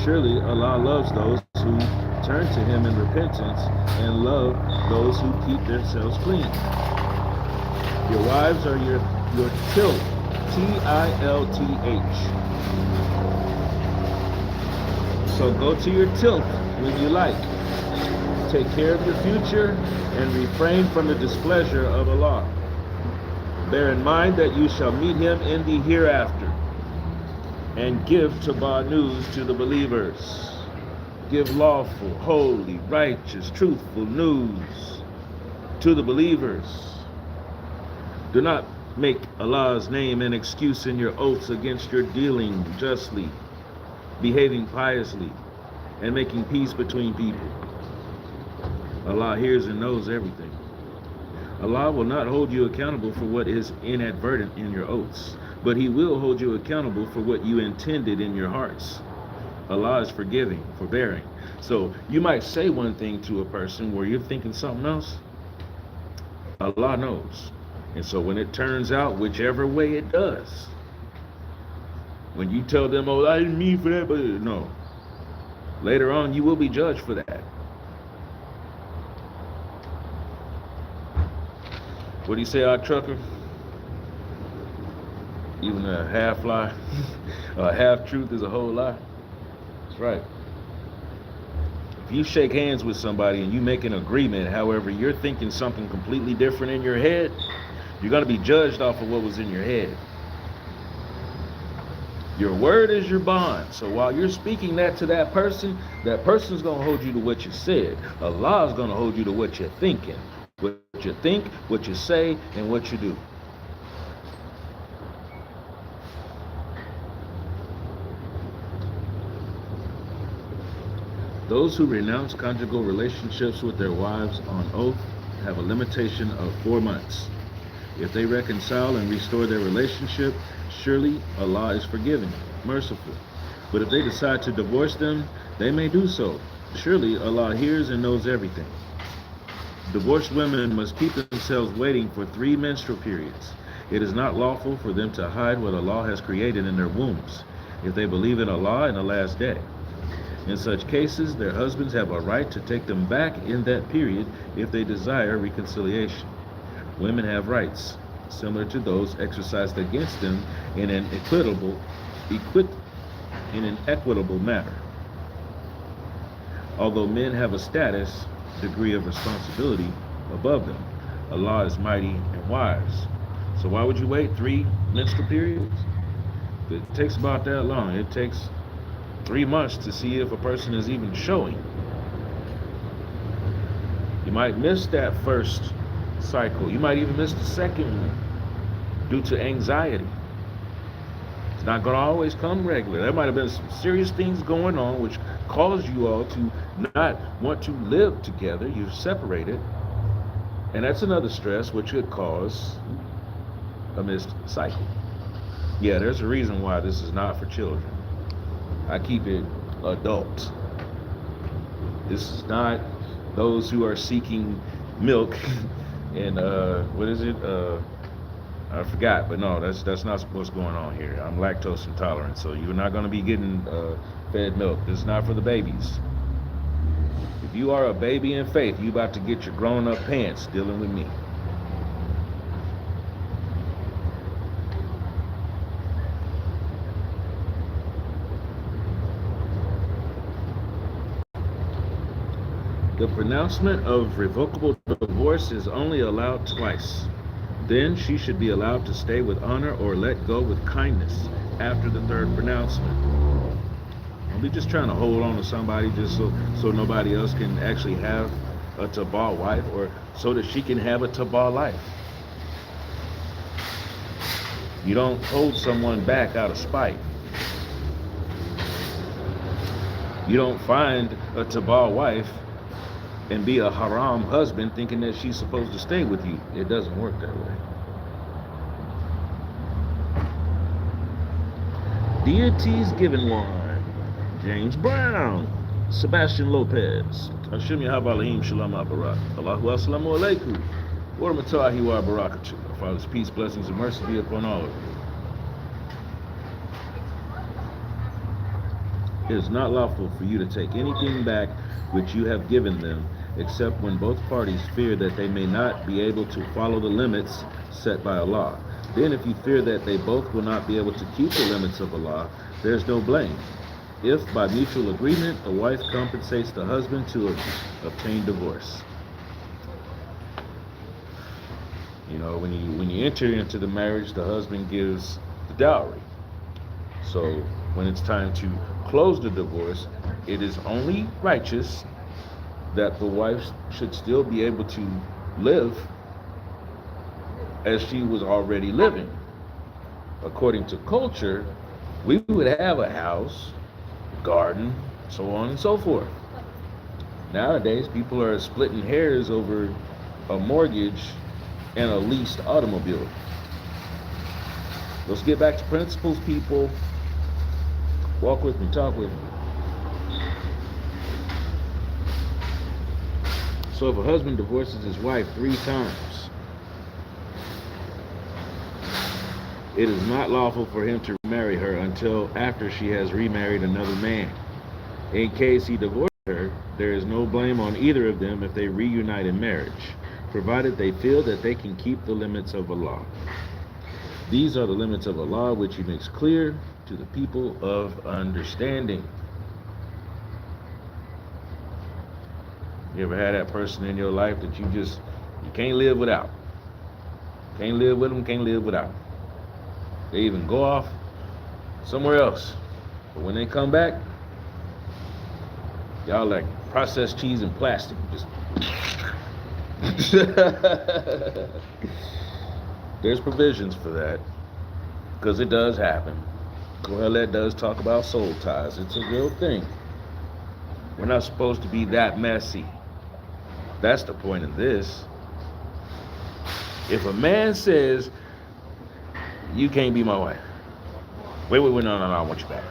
A: Surely Allah loves those who turn to him in repentance and love those who keep themselves clean. Your wives are your tilth, T-I-L-T-H. So go to your tilth when you like. Take care of your future and refrain from the displeasure of Allah. Bear in mind that you shall meet him in the hereafter. And give tabah news to the believers. Give lawful, holy, righteous, truthful news to the believers. Do not make Allah's name an excuse in your oaths against your dealing justly, behaving piously, and making peace between people. Allah hears and knows everything. Allah will not hold you accountable for what is inadvertent in your oaths, but He will hold you accountable for what you intended in your hearts. Allah is forgiving, forbearing. So you might say one thing to a person where you're thinking something else. Allah knows. And so when it turns out whichever way it does, when you tell them, oh, I didn't mean for that, but no. Later on, you will be judged for that. What do you say, our trucker? Even a half lie, a half truth is a whole lie. That's right. If you shake hands with somebody and you make an agreement, however, you're thinking something completely different in your head, you're going to be judged off of what was in your head. Your word is your bond. So while you're speaking that to that person's going to hold you to what you said. Allah is going to hold you to what you're thinking. What you think, what you say, and what you do. Those who renounce conjugal relationships with their wives on oath have a limitation of 4 months. If they reconcile and restore their relationship, surely Allah is forgiving, merciful. But if they decide to divorce them, they may do so. Surely Allah hears and knows everything. Divorced women must keep themselves waiting for 3 menstrual periods. It is not lawful for them to hide what Allah has created in their wombs, if they believe in Allah and the last day. In such cases, their husbands have a right to take them back in that period if they desire reconciliation. Women have rights, similar to those exercised against them in an equitable manner. Although men have a status, degree of responsibility above them, Allah is mighty and wise. So why would you wait 3 menstrual periods? It takes about that long. It takes 3 months to see if a person is even showing. You might miss that first cycle. You might even miss the second one due to anxiety. It's not going to always come regular. There might have been some serious things going on which caused you all to not want to live together. You're separated. And that's another stress which could cause a missed cycle. Yeah, there's a reason why this is not for children. I keep it adult. This is not those who are seeking milk and what is it? I forgot, but no, that's not what's going on here. I'm lactose intolerant, so you're not going to be getting fed milk. This is not for the babies. If you are a baby in faith, you about to get your grown-up pants dealing with me. The pronouncement of revocable divorce is only allowed twice. Then she should be allowed to stay with honor or let go with kindness after the 3rd pronouncement. Don't be just trying to hold on to somebody just so nobody else can actually have a tabah wife, or so that she can have a tabah life. You don't hold someone back out of spite. You don't find a tabah wife and be a haram husband thinking that she's supposed to stay with you. It doesn't work that way. Deities given one. James Brown. Sebastian Lopez. Hashim Yahabalim Shalom Abarak. Allahu Assalamu Alaikum. Wa Rahmatullahi wa Barakatuh. Our Father's peace, blessings, and mercy be upon all of you. It is not lawful for you to take anything back which you have given them, except when both parties fear that they may not be able to follow the limits set by Allah. Then if you fear that they both will not be able to keep the limits of Allah, there is no blame. If by mutual agreement the wife compensates the husband to obtain divorce. You know, when you enter into the marriage, the husband gives the dowry. So when it's time to close the divorce, it is only righteous that the wife should still be able to live as she was already living. According to culture, we would have a house, garden, so on and so forth. Nowadays, people are splitting hairs over a mortgage and a leased automobile. Let's get back to principles, people. Walk with me, talk with me. So if a husband divorces his wife 3 times, it is not lawful for him to marry her until after she has remarried another man. In case he divorced her, there is no blame on either of them if they reunite in marriage, provided they feel that they can keep the limits of Allah. These are the limits of Allah which He makes clear to the people of understanding. You ever had that person in your life that you can't live without? Can't live with them, can't live without. They even go off somewhere else. But when they come back, y'all like processed cheese and plastic. Just there's provisions for that, because it does happen. Kohelet does talk about soul ties. It's a real thing. We're not supposed to be that messy. That's the point of this. If a man says, you can't be my wife. Wait, no, I want you back.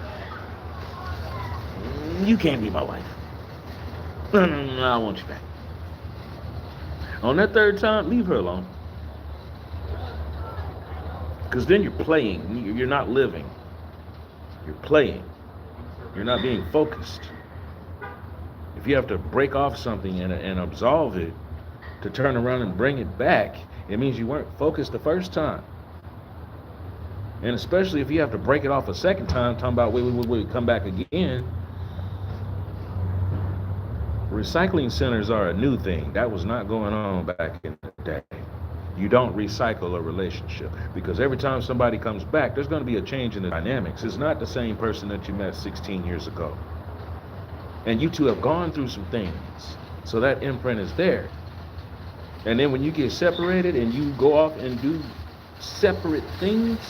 A: You can't be my wife. No, I want you back. On that 3rd time, leave her alone. Because then you're playing. You're not living. You're playing. You're not being focused. If you have to break off something and absolve it to turn around and bring it back, it means you weren't focused the 1st time. And especially if you have to break it off a 2nd time, talking about wait, come back again. Recycling centers are a new thing. That was not going on back in the day. You don't recycle a relationship, because every time somebody comes back, there's going to be a change in the dynamics. It's not the same person that you met 16 years ago. And you two have gone through some things, so that imprint is there. And then when you get separated and you go off and do separate things,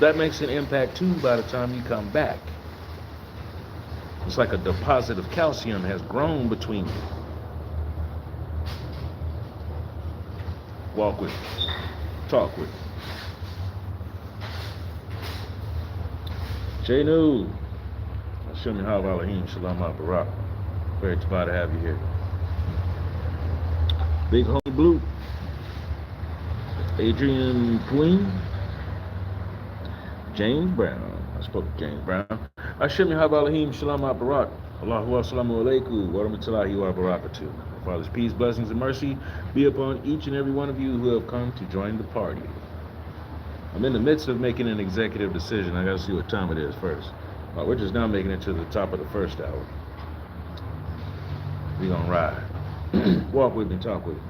A: that makes an impact too by the time you come back. It's like a deposit of calcium has grown between you. Walk with me. Talk with me. Janu. Hashem Yahweh Elohim Shalom Barak. Very glad to have you here. Big Homie Blue. Adrian Queen. James Brown. I spoke to James Brown. Hashem Yahweh Elohim Shalom Barak. Allahu Assalamu Alaikum. Wa rahmatullahi wa barakatuh. Father's peace, blessings, and mercy be upon each and every one of you who have come to join the party. I'm in the midst of making an executive decision. I gotta see what time it is first. We're just now making it to the top of the 1st hour. We gonna ride. Walk with me, talk with me.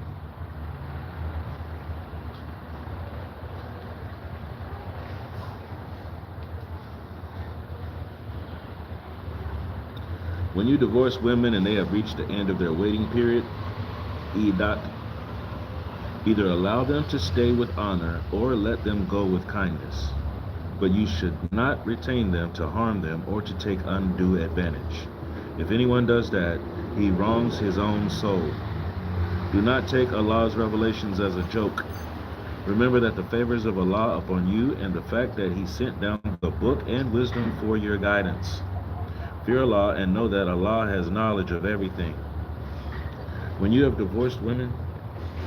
A: When you divorce women and they have reached the end of their waiting period, either allow them to stay with honor or let them go with kindness. But you should not retain them to harm them or to take undue advantage. If anyone does that, he wrongs his own soul. Do not take Allah's revelations as a joke. Remember that the favors of Allah upon you and the fact that He sent down the book and wisdom for your guidance. Fear Allah and know that Allah has knowledge of everything. When you have divorced women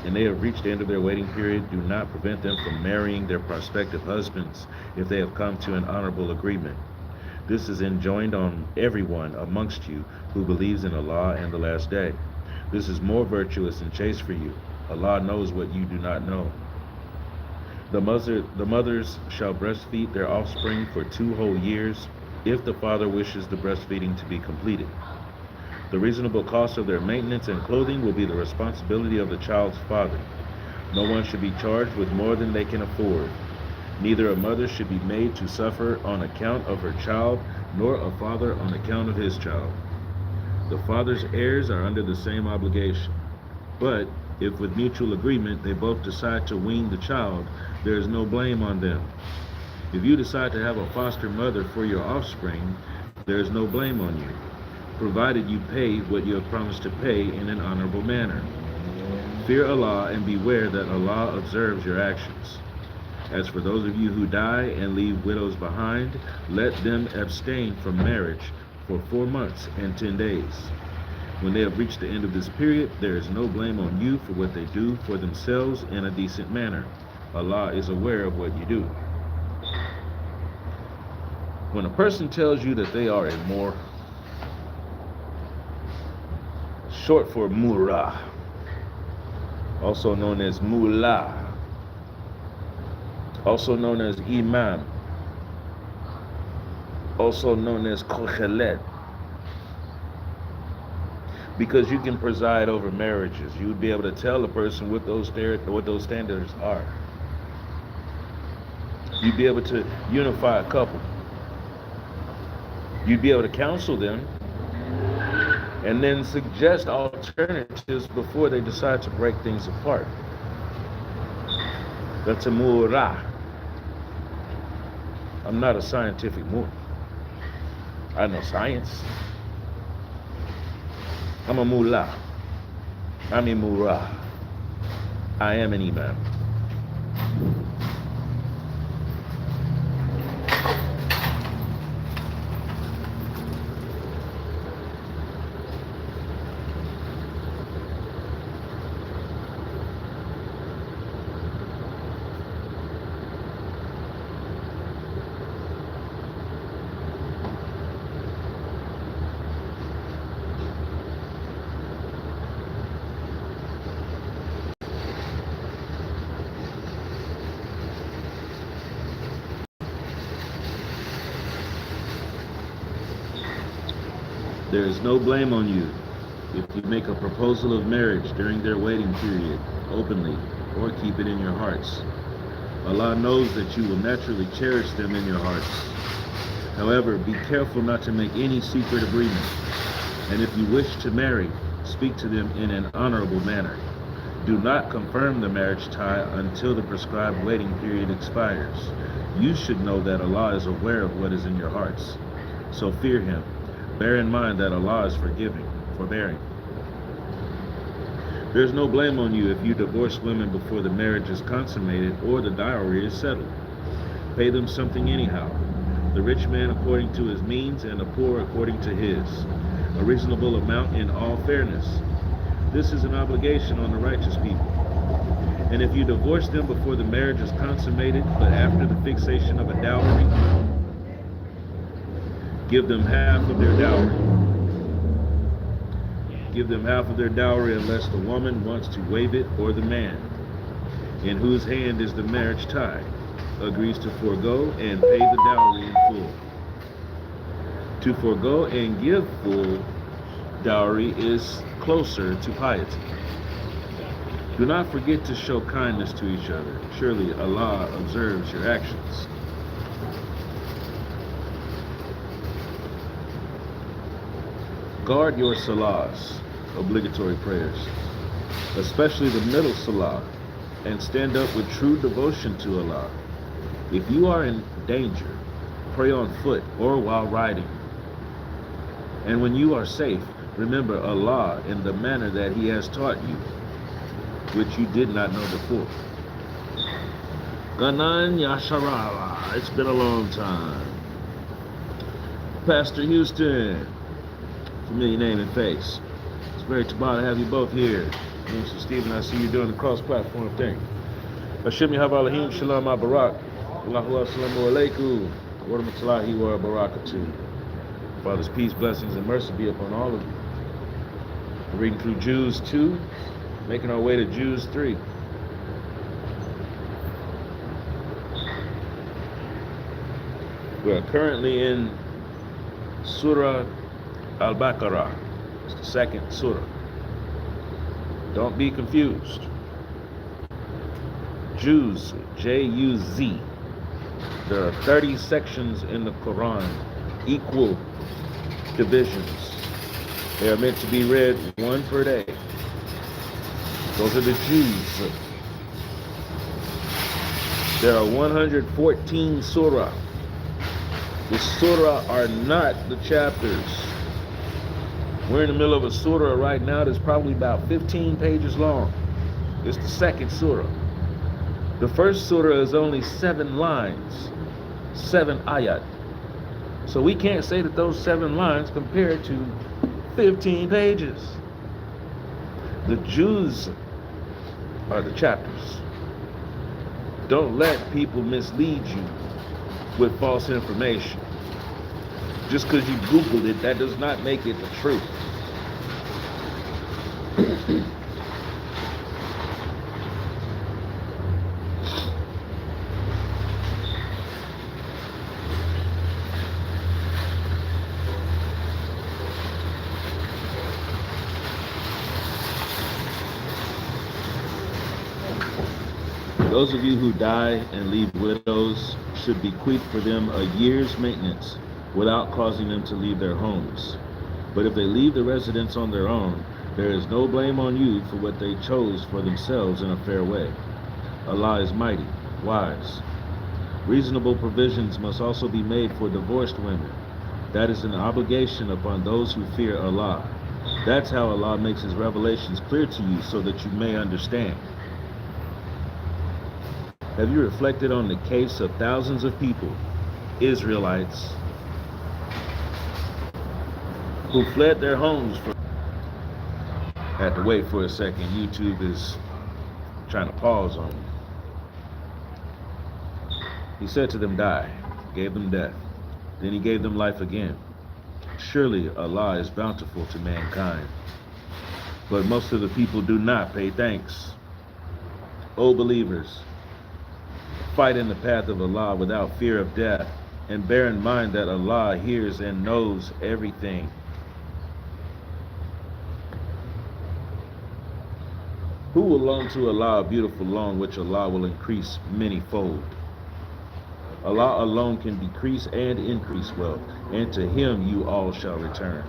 A: and they have reached the end of their waiting period, do not prevent them from marrying their prospective husbands if they have come to an honorable agreement. This is enjoined on everyone amongst you who believes in Allah and the last day. This is more virtuous and chaste for you. Allah knows what you do not know. The mothers shall breastfeed their offspring for 2 whole years if the father wishes the breastfeeding to be completed. The reasonable cost of their maintenance and clothing will be the responsibility of the child's father. No one should be charged with more than they can afford. Neither a mother should be made to suffer on account of her child, nor a father on account of his child. The father's heirs are under the same obligation. But If with mutual agreement they both decide to wean the child, there is no blame on them. If you decide to have a foster mother for your offspring, there is no blame on you, provided you pay what you have promised to pay in an honorable manner. Fear Allah and beware that Allah observes your actions. As for those of you who die and leave widows behind, let them abstain from marriage for 4 months and 10 days. When they have reached the end of this period, there is no blame on you for what they do for themselves in a decent manner. Allah is aware of what you do. When a person tells you that they are immoral, short for murah, also known as mullah, also known as imam, also known as kohelet, because you can preside over marriages, you would be able to tell a person what those standards are. You'd be able to unify a couple. You'd be able to counsel them and then suggest alternatives before they decide to break things apart. That's a murah. I'm not a scientific murah. I know science. I'm a mullah. I'm a murah. I am an imam. There is no blame on you if you make a proposal of marriage during their waiting period, openly, or keep it in your hearts. Allah knows that you will naturally cherish them in your hearts. However, be careful not to make any secret agreement, and if you wish to marry, speak to them in an honorable manner. Do not confirm the marriage tie until the prescribed waiting period expires. You should know that Allah is aware of what is in your hearts, so fear Him. Bear in mind that Allah is forbearing. There is no blame on you if you divorce women before the marriage is consummated or the dowry is settled. Pay them something anyhow, the rich man according to his means and the poor according to his, a reasonable amount in all fairness. This is an obligation on the righteous people. And if you divorce them before the marriage is consummated, but after the fixation of a dowry, give them half of their dowry. Give them half of their dowry unless the woman wants to waive it or the man, in whose hand is the marriage tie, agrees to forego and pay the dowry in full. To forego and give full dowry is closer to piety. Do not forget to show kindness to each other. Surely Allah observes your actions. Guard your salahs, obligatory prayers, especially the middle salah, and stand up with true devotion to Allah. If you are in danger, pray on foot or while riding. And when you are safe, remember Allah in the manner that He has taught you, which you did not know before. Ganan Yasharala, it's been a long time. Pastor Houston, familiar name and face. It's very tabah to have you both here. Mr. Stephen, I see you doing the cross-platform thing. Hashim Yahavalahim Shalom Barak. Allahu Assalamu Alaikum. Wa rahmatullahi wa barakatuh. Father's peace, blessings, and mercy be upon all of you. We're reading through Jews 2, making our way to Jews 3. We are currently in Surah Al-Baqarah. It's the second surah. Don't be confused. Jews, J-U-Z. There are 30 sections in the Quran, equal divisions. They are meant to be read one per day. Those are the Jews. There are 114 surah. The surah are not the chapters. We're in the middle of a surah right now that's probably about 15 pages long. It's the second surah. The first surah is only 7 lines, 7 ayat. So we can't say that those 7 lines compare to 15 pages. The Jews are the chapters. Don't let people mislead you with false information. Just because you Googled it, that does not make it the truth. Those of you who die and leave widows should bequeath for them a year's maintenance without causing them to leave their homes. But if they leave the residence on their own, there is no blame on you for what they chose for themselves in a fair way. Allah is mighty, wise. Reasonable provisions must also be made for divorced women. That is an obligation upon those who fear Allah. That's how Allah makes His revelations clear to you so that you may understand. Have you reflected on the case of thousands of people, Israelites, who fled their homes for... I had to wait for a second. YouTube is trying to pause on me. He said to them, die, gave them death. Then He gave them life again. Surely Allah is bountiful to mankind. But most of the people do not pay thanks. O believers, fight in the path of Allah without fear of death, and bear in mind that Allah hears and knows everything. Who will loan to Allah a beautiful loan which Allah will increase many-fold? Allah alone can decrease and increase wealth, and to Him you all shall return.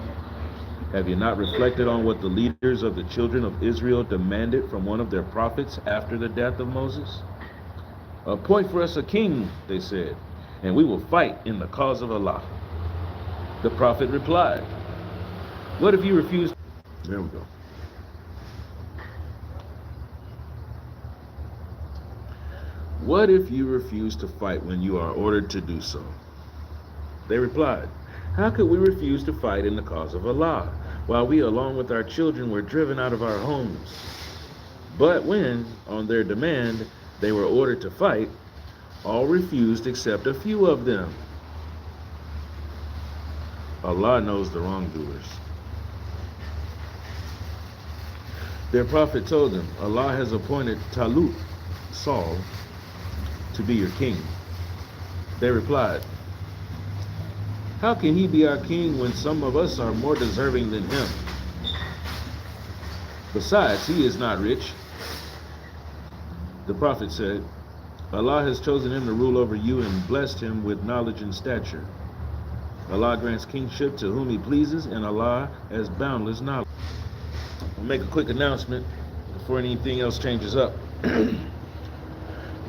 A: Have you not reflected on what the leaders of the children of Israel demanded from one of their prophets after the death of Moses? Appoint for us a king, they said, and we will fight in the cause of Allah. The prophet replied, what if you refuse? There we go. What if you refuse to fight when you are ordered to do so? They replied, how could we refuse to fight in the cause of Allah, while we along with our children were driven out of our homes? But when, on their demand, they were ordered to fight, all refused except a few of them. Allah knows the wrongdoers. Their prophet told them, Allah has appointed Talut, Saul, to be your king. They replied, how can he be our king when some of us are more deserving than him? Besides, he is not rich. The prophet said, Allah has chosen him to rule over you and blessed him with knowledge and stature. Allah grants kingship to whom He pleases, and Allah has boundless knowledge. I'll make a quick announcement before anything else changes up.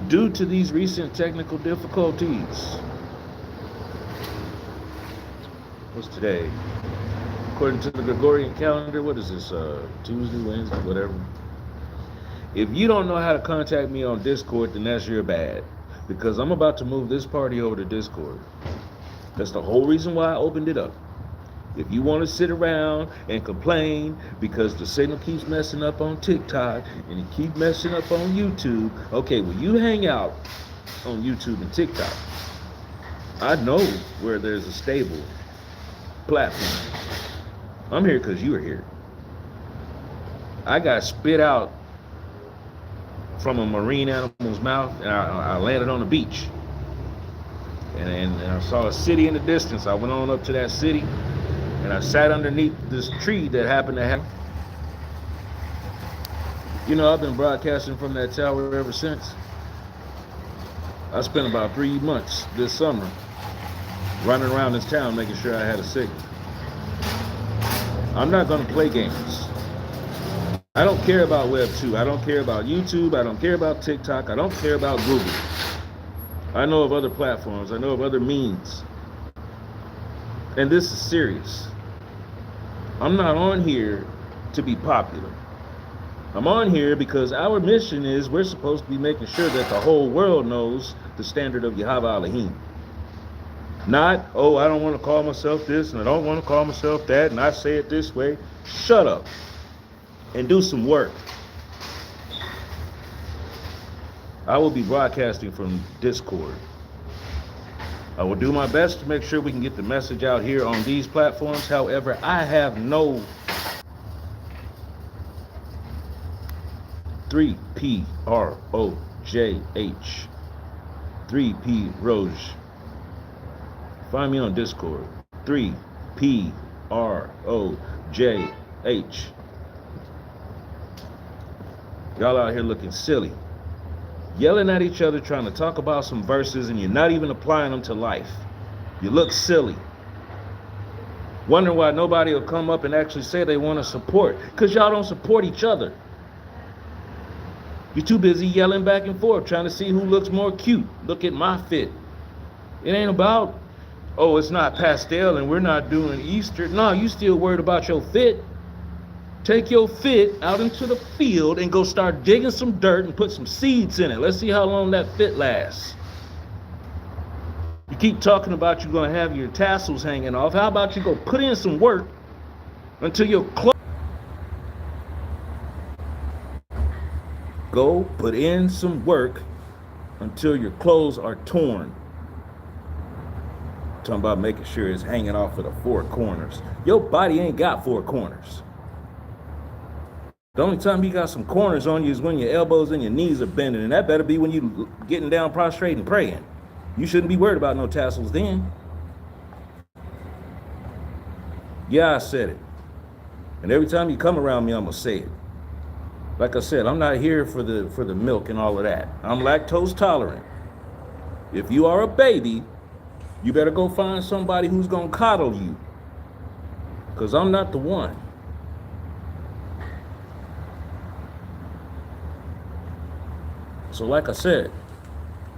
A: Due to these recent technical difficulties, what's today? According to the Gregorian calendar, what is this, Tuesday, Wednesday, whatever? If you don't know how to contact me on Discord, then that's your bad. Because I'm about to move this party over to Discord. That's the whole reason why I opened it up. If you want to sit around and complain because the signal keeps messing up on TikTok and it keeps messing up on YouTube, okay, well, you hang out on YouTube and TikTok. I know where there's a stable platform. I'm here because you are here. I got spit out from a marine animal's mouth, and I landed on the beach. And I saw a city in the distance. I went on up to that city, and I sat underneath this tree that happened to have. You know, I've been broadcasting from that tower ever since. I spent about 3 months this summer running around this town making sure I had a signal. I'm not going to play games. I don't care about Web 2. I don't care about YouTube. I don't care about TikTok. I don't care about Google. I know of other platforms. I know of other means. And this is serious. I'm not on here to be popular. I'm on here because our mission is we're supposed to be making sure that the whole world knows the standard of Yahweh Elohim. Not, oh, I don't want to call myself this and I don't want to call myself that and I say it this way. Shut up and do some work. I will be broadcasting from Discord. I will do my best to make sure we can get the message out here on these platforms. However, I have no 3P ROJH 3P Roj. Find me on Discord. 3P ROJH. Y'all out here looking silly, yelling at each other, trying to talk about some verses, and you're not even applying them to life. You look silly. Wondering why nobody will come up and actually say they want to support, because y'all don't support each other. You're too busy yelling back and forth, trying to see who looks more cute. Look at my fit. It ain't about, oh, it's not pastel and we're not doing Easter. No, you still worried about your fit. Take your fit out into the field and go start digging some dirt and put some seeds in it. Let's see how long that fit lasts. You keep talking about you're going to have your tassels hanging off. How about you go put in some work until your clothes... Go put in some work until your clothes are torn. Talking about making sure it's hanging off of the four corners. Your body ain't got four corners. The only time you got some corners on you is when your elbows and your knees are bending, and that better be when you getting down prostrate and praying. You shouldn't be worried about no tassels then. Yeah, I said it. And every time you come around me, I'm gonna say it. Like I said, I'm not here for the milk and all of that. I'm lactose tolerant. If you are a baby, you better go find somebody who's gonna coddle you, because I'm not the one. So like I said,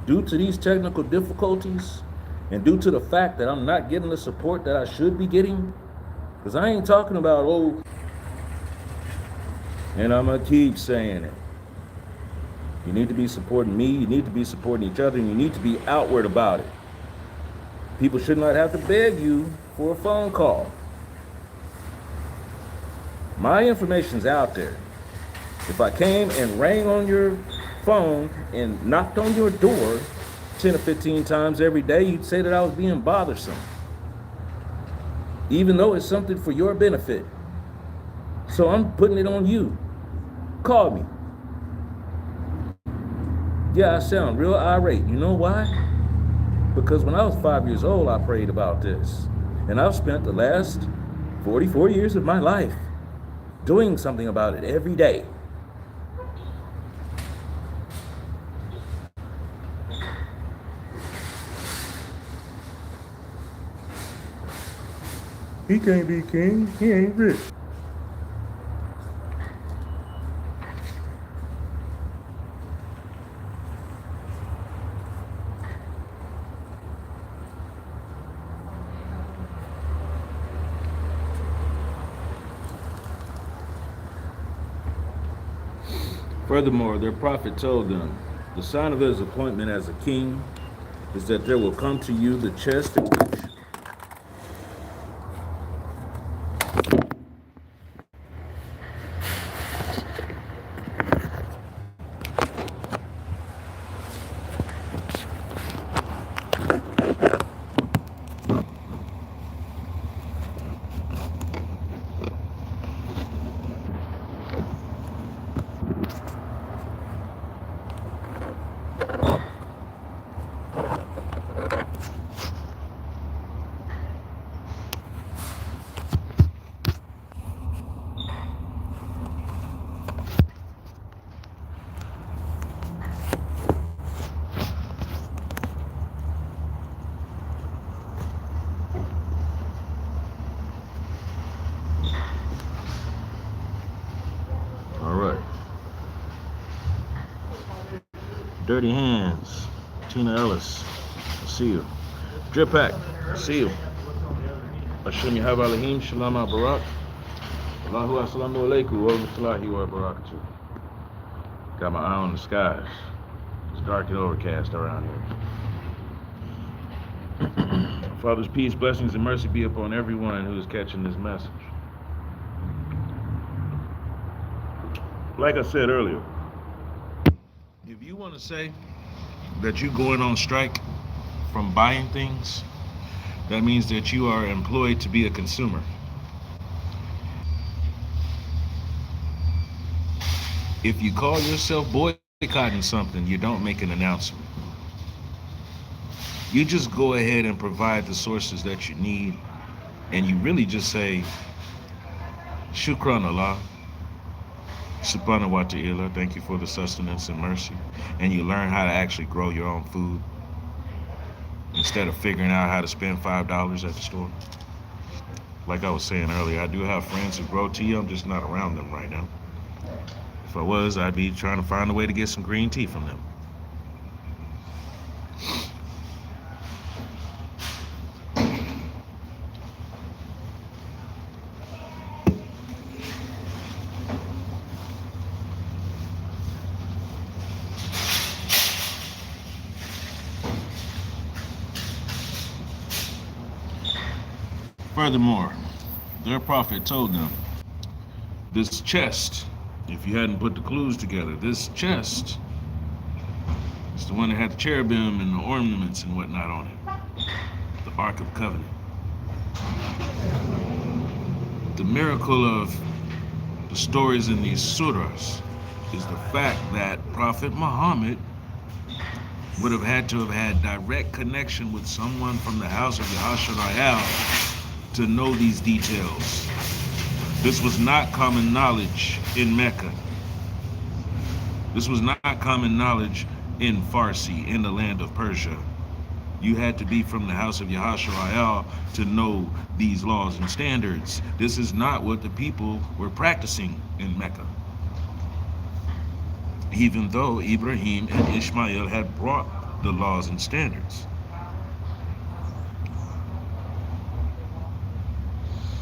A: due to these technical difficulties and due to the fact that I'm not getting the support that I should be getting, because I ain't talking about, oh, and I'm gonna keep saying it. You need to be supporting me, you need to be supporting each other, and you need to be outward about it. People should not have to beg you for a phone call. My information's out there. If I came and rang on your phone and knocked on your door 10 or 15 times every day, you'd say that I was being bothersome, even though it's something for your benefit. So I'm putting it on you. Call me. Yeah, I sound real irate. You know why? Because when I was 5 years old, I prayed about this. And I've spent the last 44 years of my life doing something about it every day. He can't be king. He ain't rich. Furthermore, their prophet told them, the sign of his appointment as a king is that there will come to you the chest in which Dirty Hands, Tina Ellis, I see you. Drip Pack, I see you. Hashem Yahav Alahim, Shalom Al Barak. Allahu Assalamu Alaikum, wa rahmatullahi wa barakatuh. Got my eye on the skies. It's dark and overcast around here. Father's peace, blessings, and mercy be upon everyone who is catching this message. Like I said earlier, if you want to say that you're going on strike from buying things, that means that you are employed to be a consumer. If you call yourself boycotting something, you don't make an announcement. You just go ahead and provide the sources that you need, and you really just say, Shukran Allah, subhana wa ta'ala, thank you for the sustenance and mercy. And you learn how to actually grow your own food instead of figuring out how to spend $5 at the store. Like I was saying earlier, I do have friends who grow tea. I'm just not around them right now. If I was, I'd be trying to find a way to get some green tea from them. Furthermore, their prophet told them, this chest, if you hadn't put the clues together, this chest is the one that had the cherubim and the ornaments and whatnot on it. The Ark of Covenant. The miracle of the stories in these surahs is the fact that Prophet Muhammad would have had to have had direct connection with someone from the house of Yahshua to know these details. This was not common knowledge in Mecca. This was not common knowledge in Farsi, in the land of Persia. You had to be from the house of Yahshua to know these laws and standards. This is not what the people were practicing in Mecca. Even though Ibrahim and Ishmael had brought the laws and standards.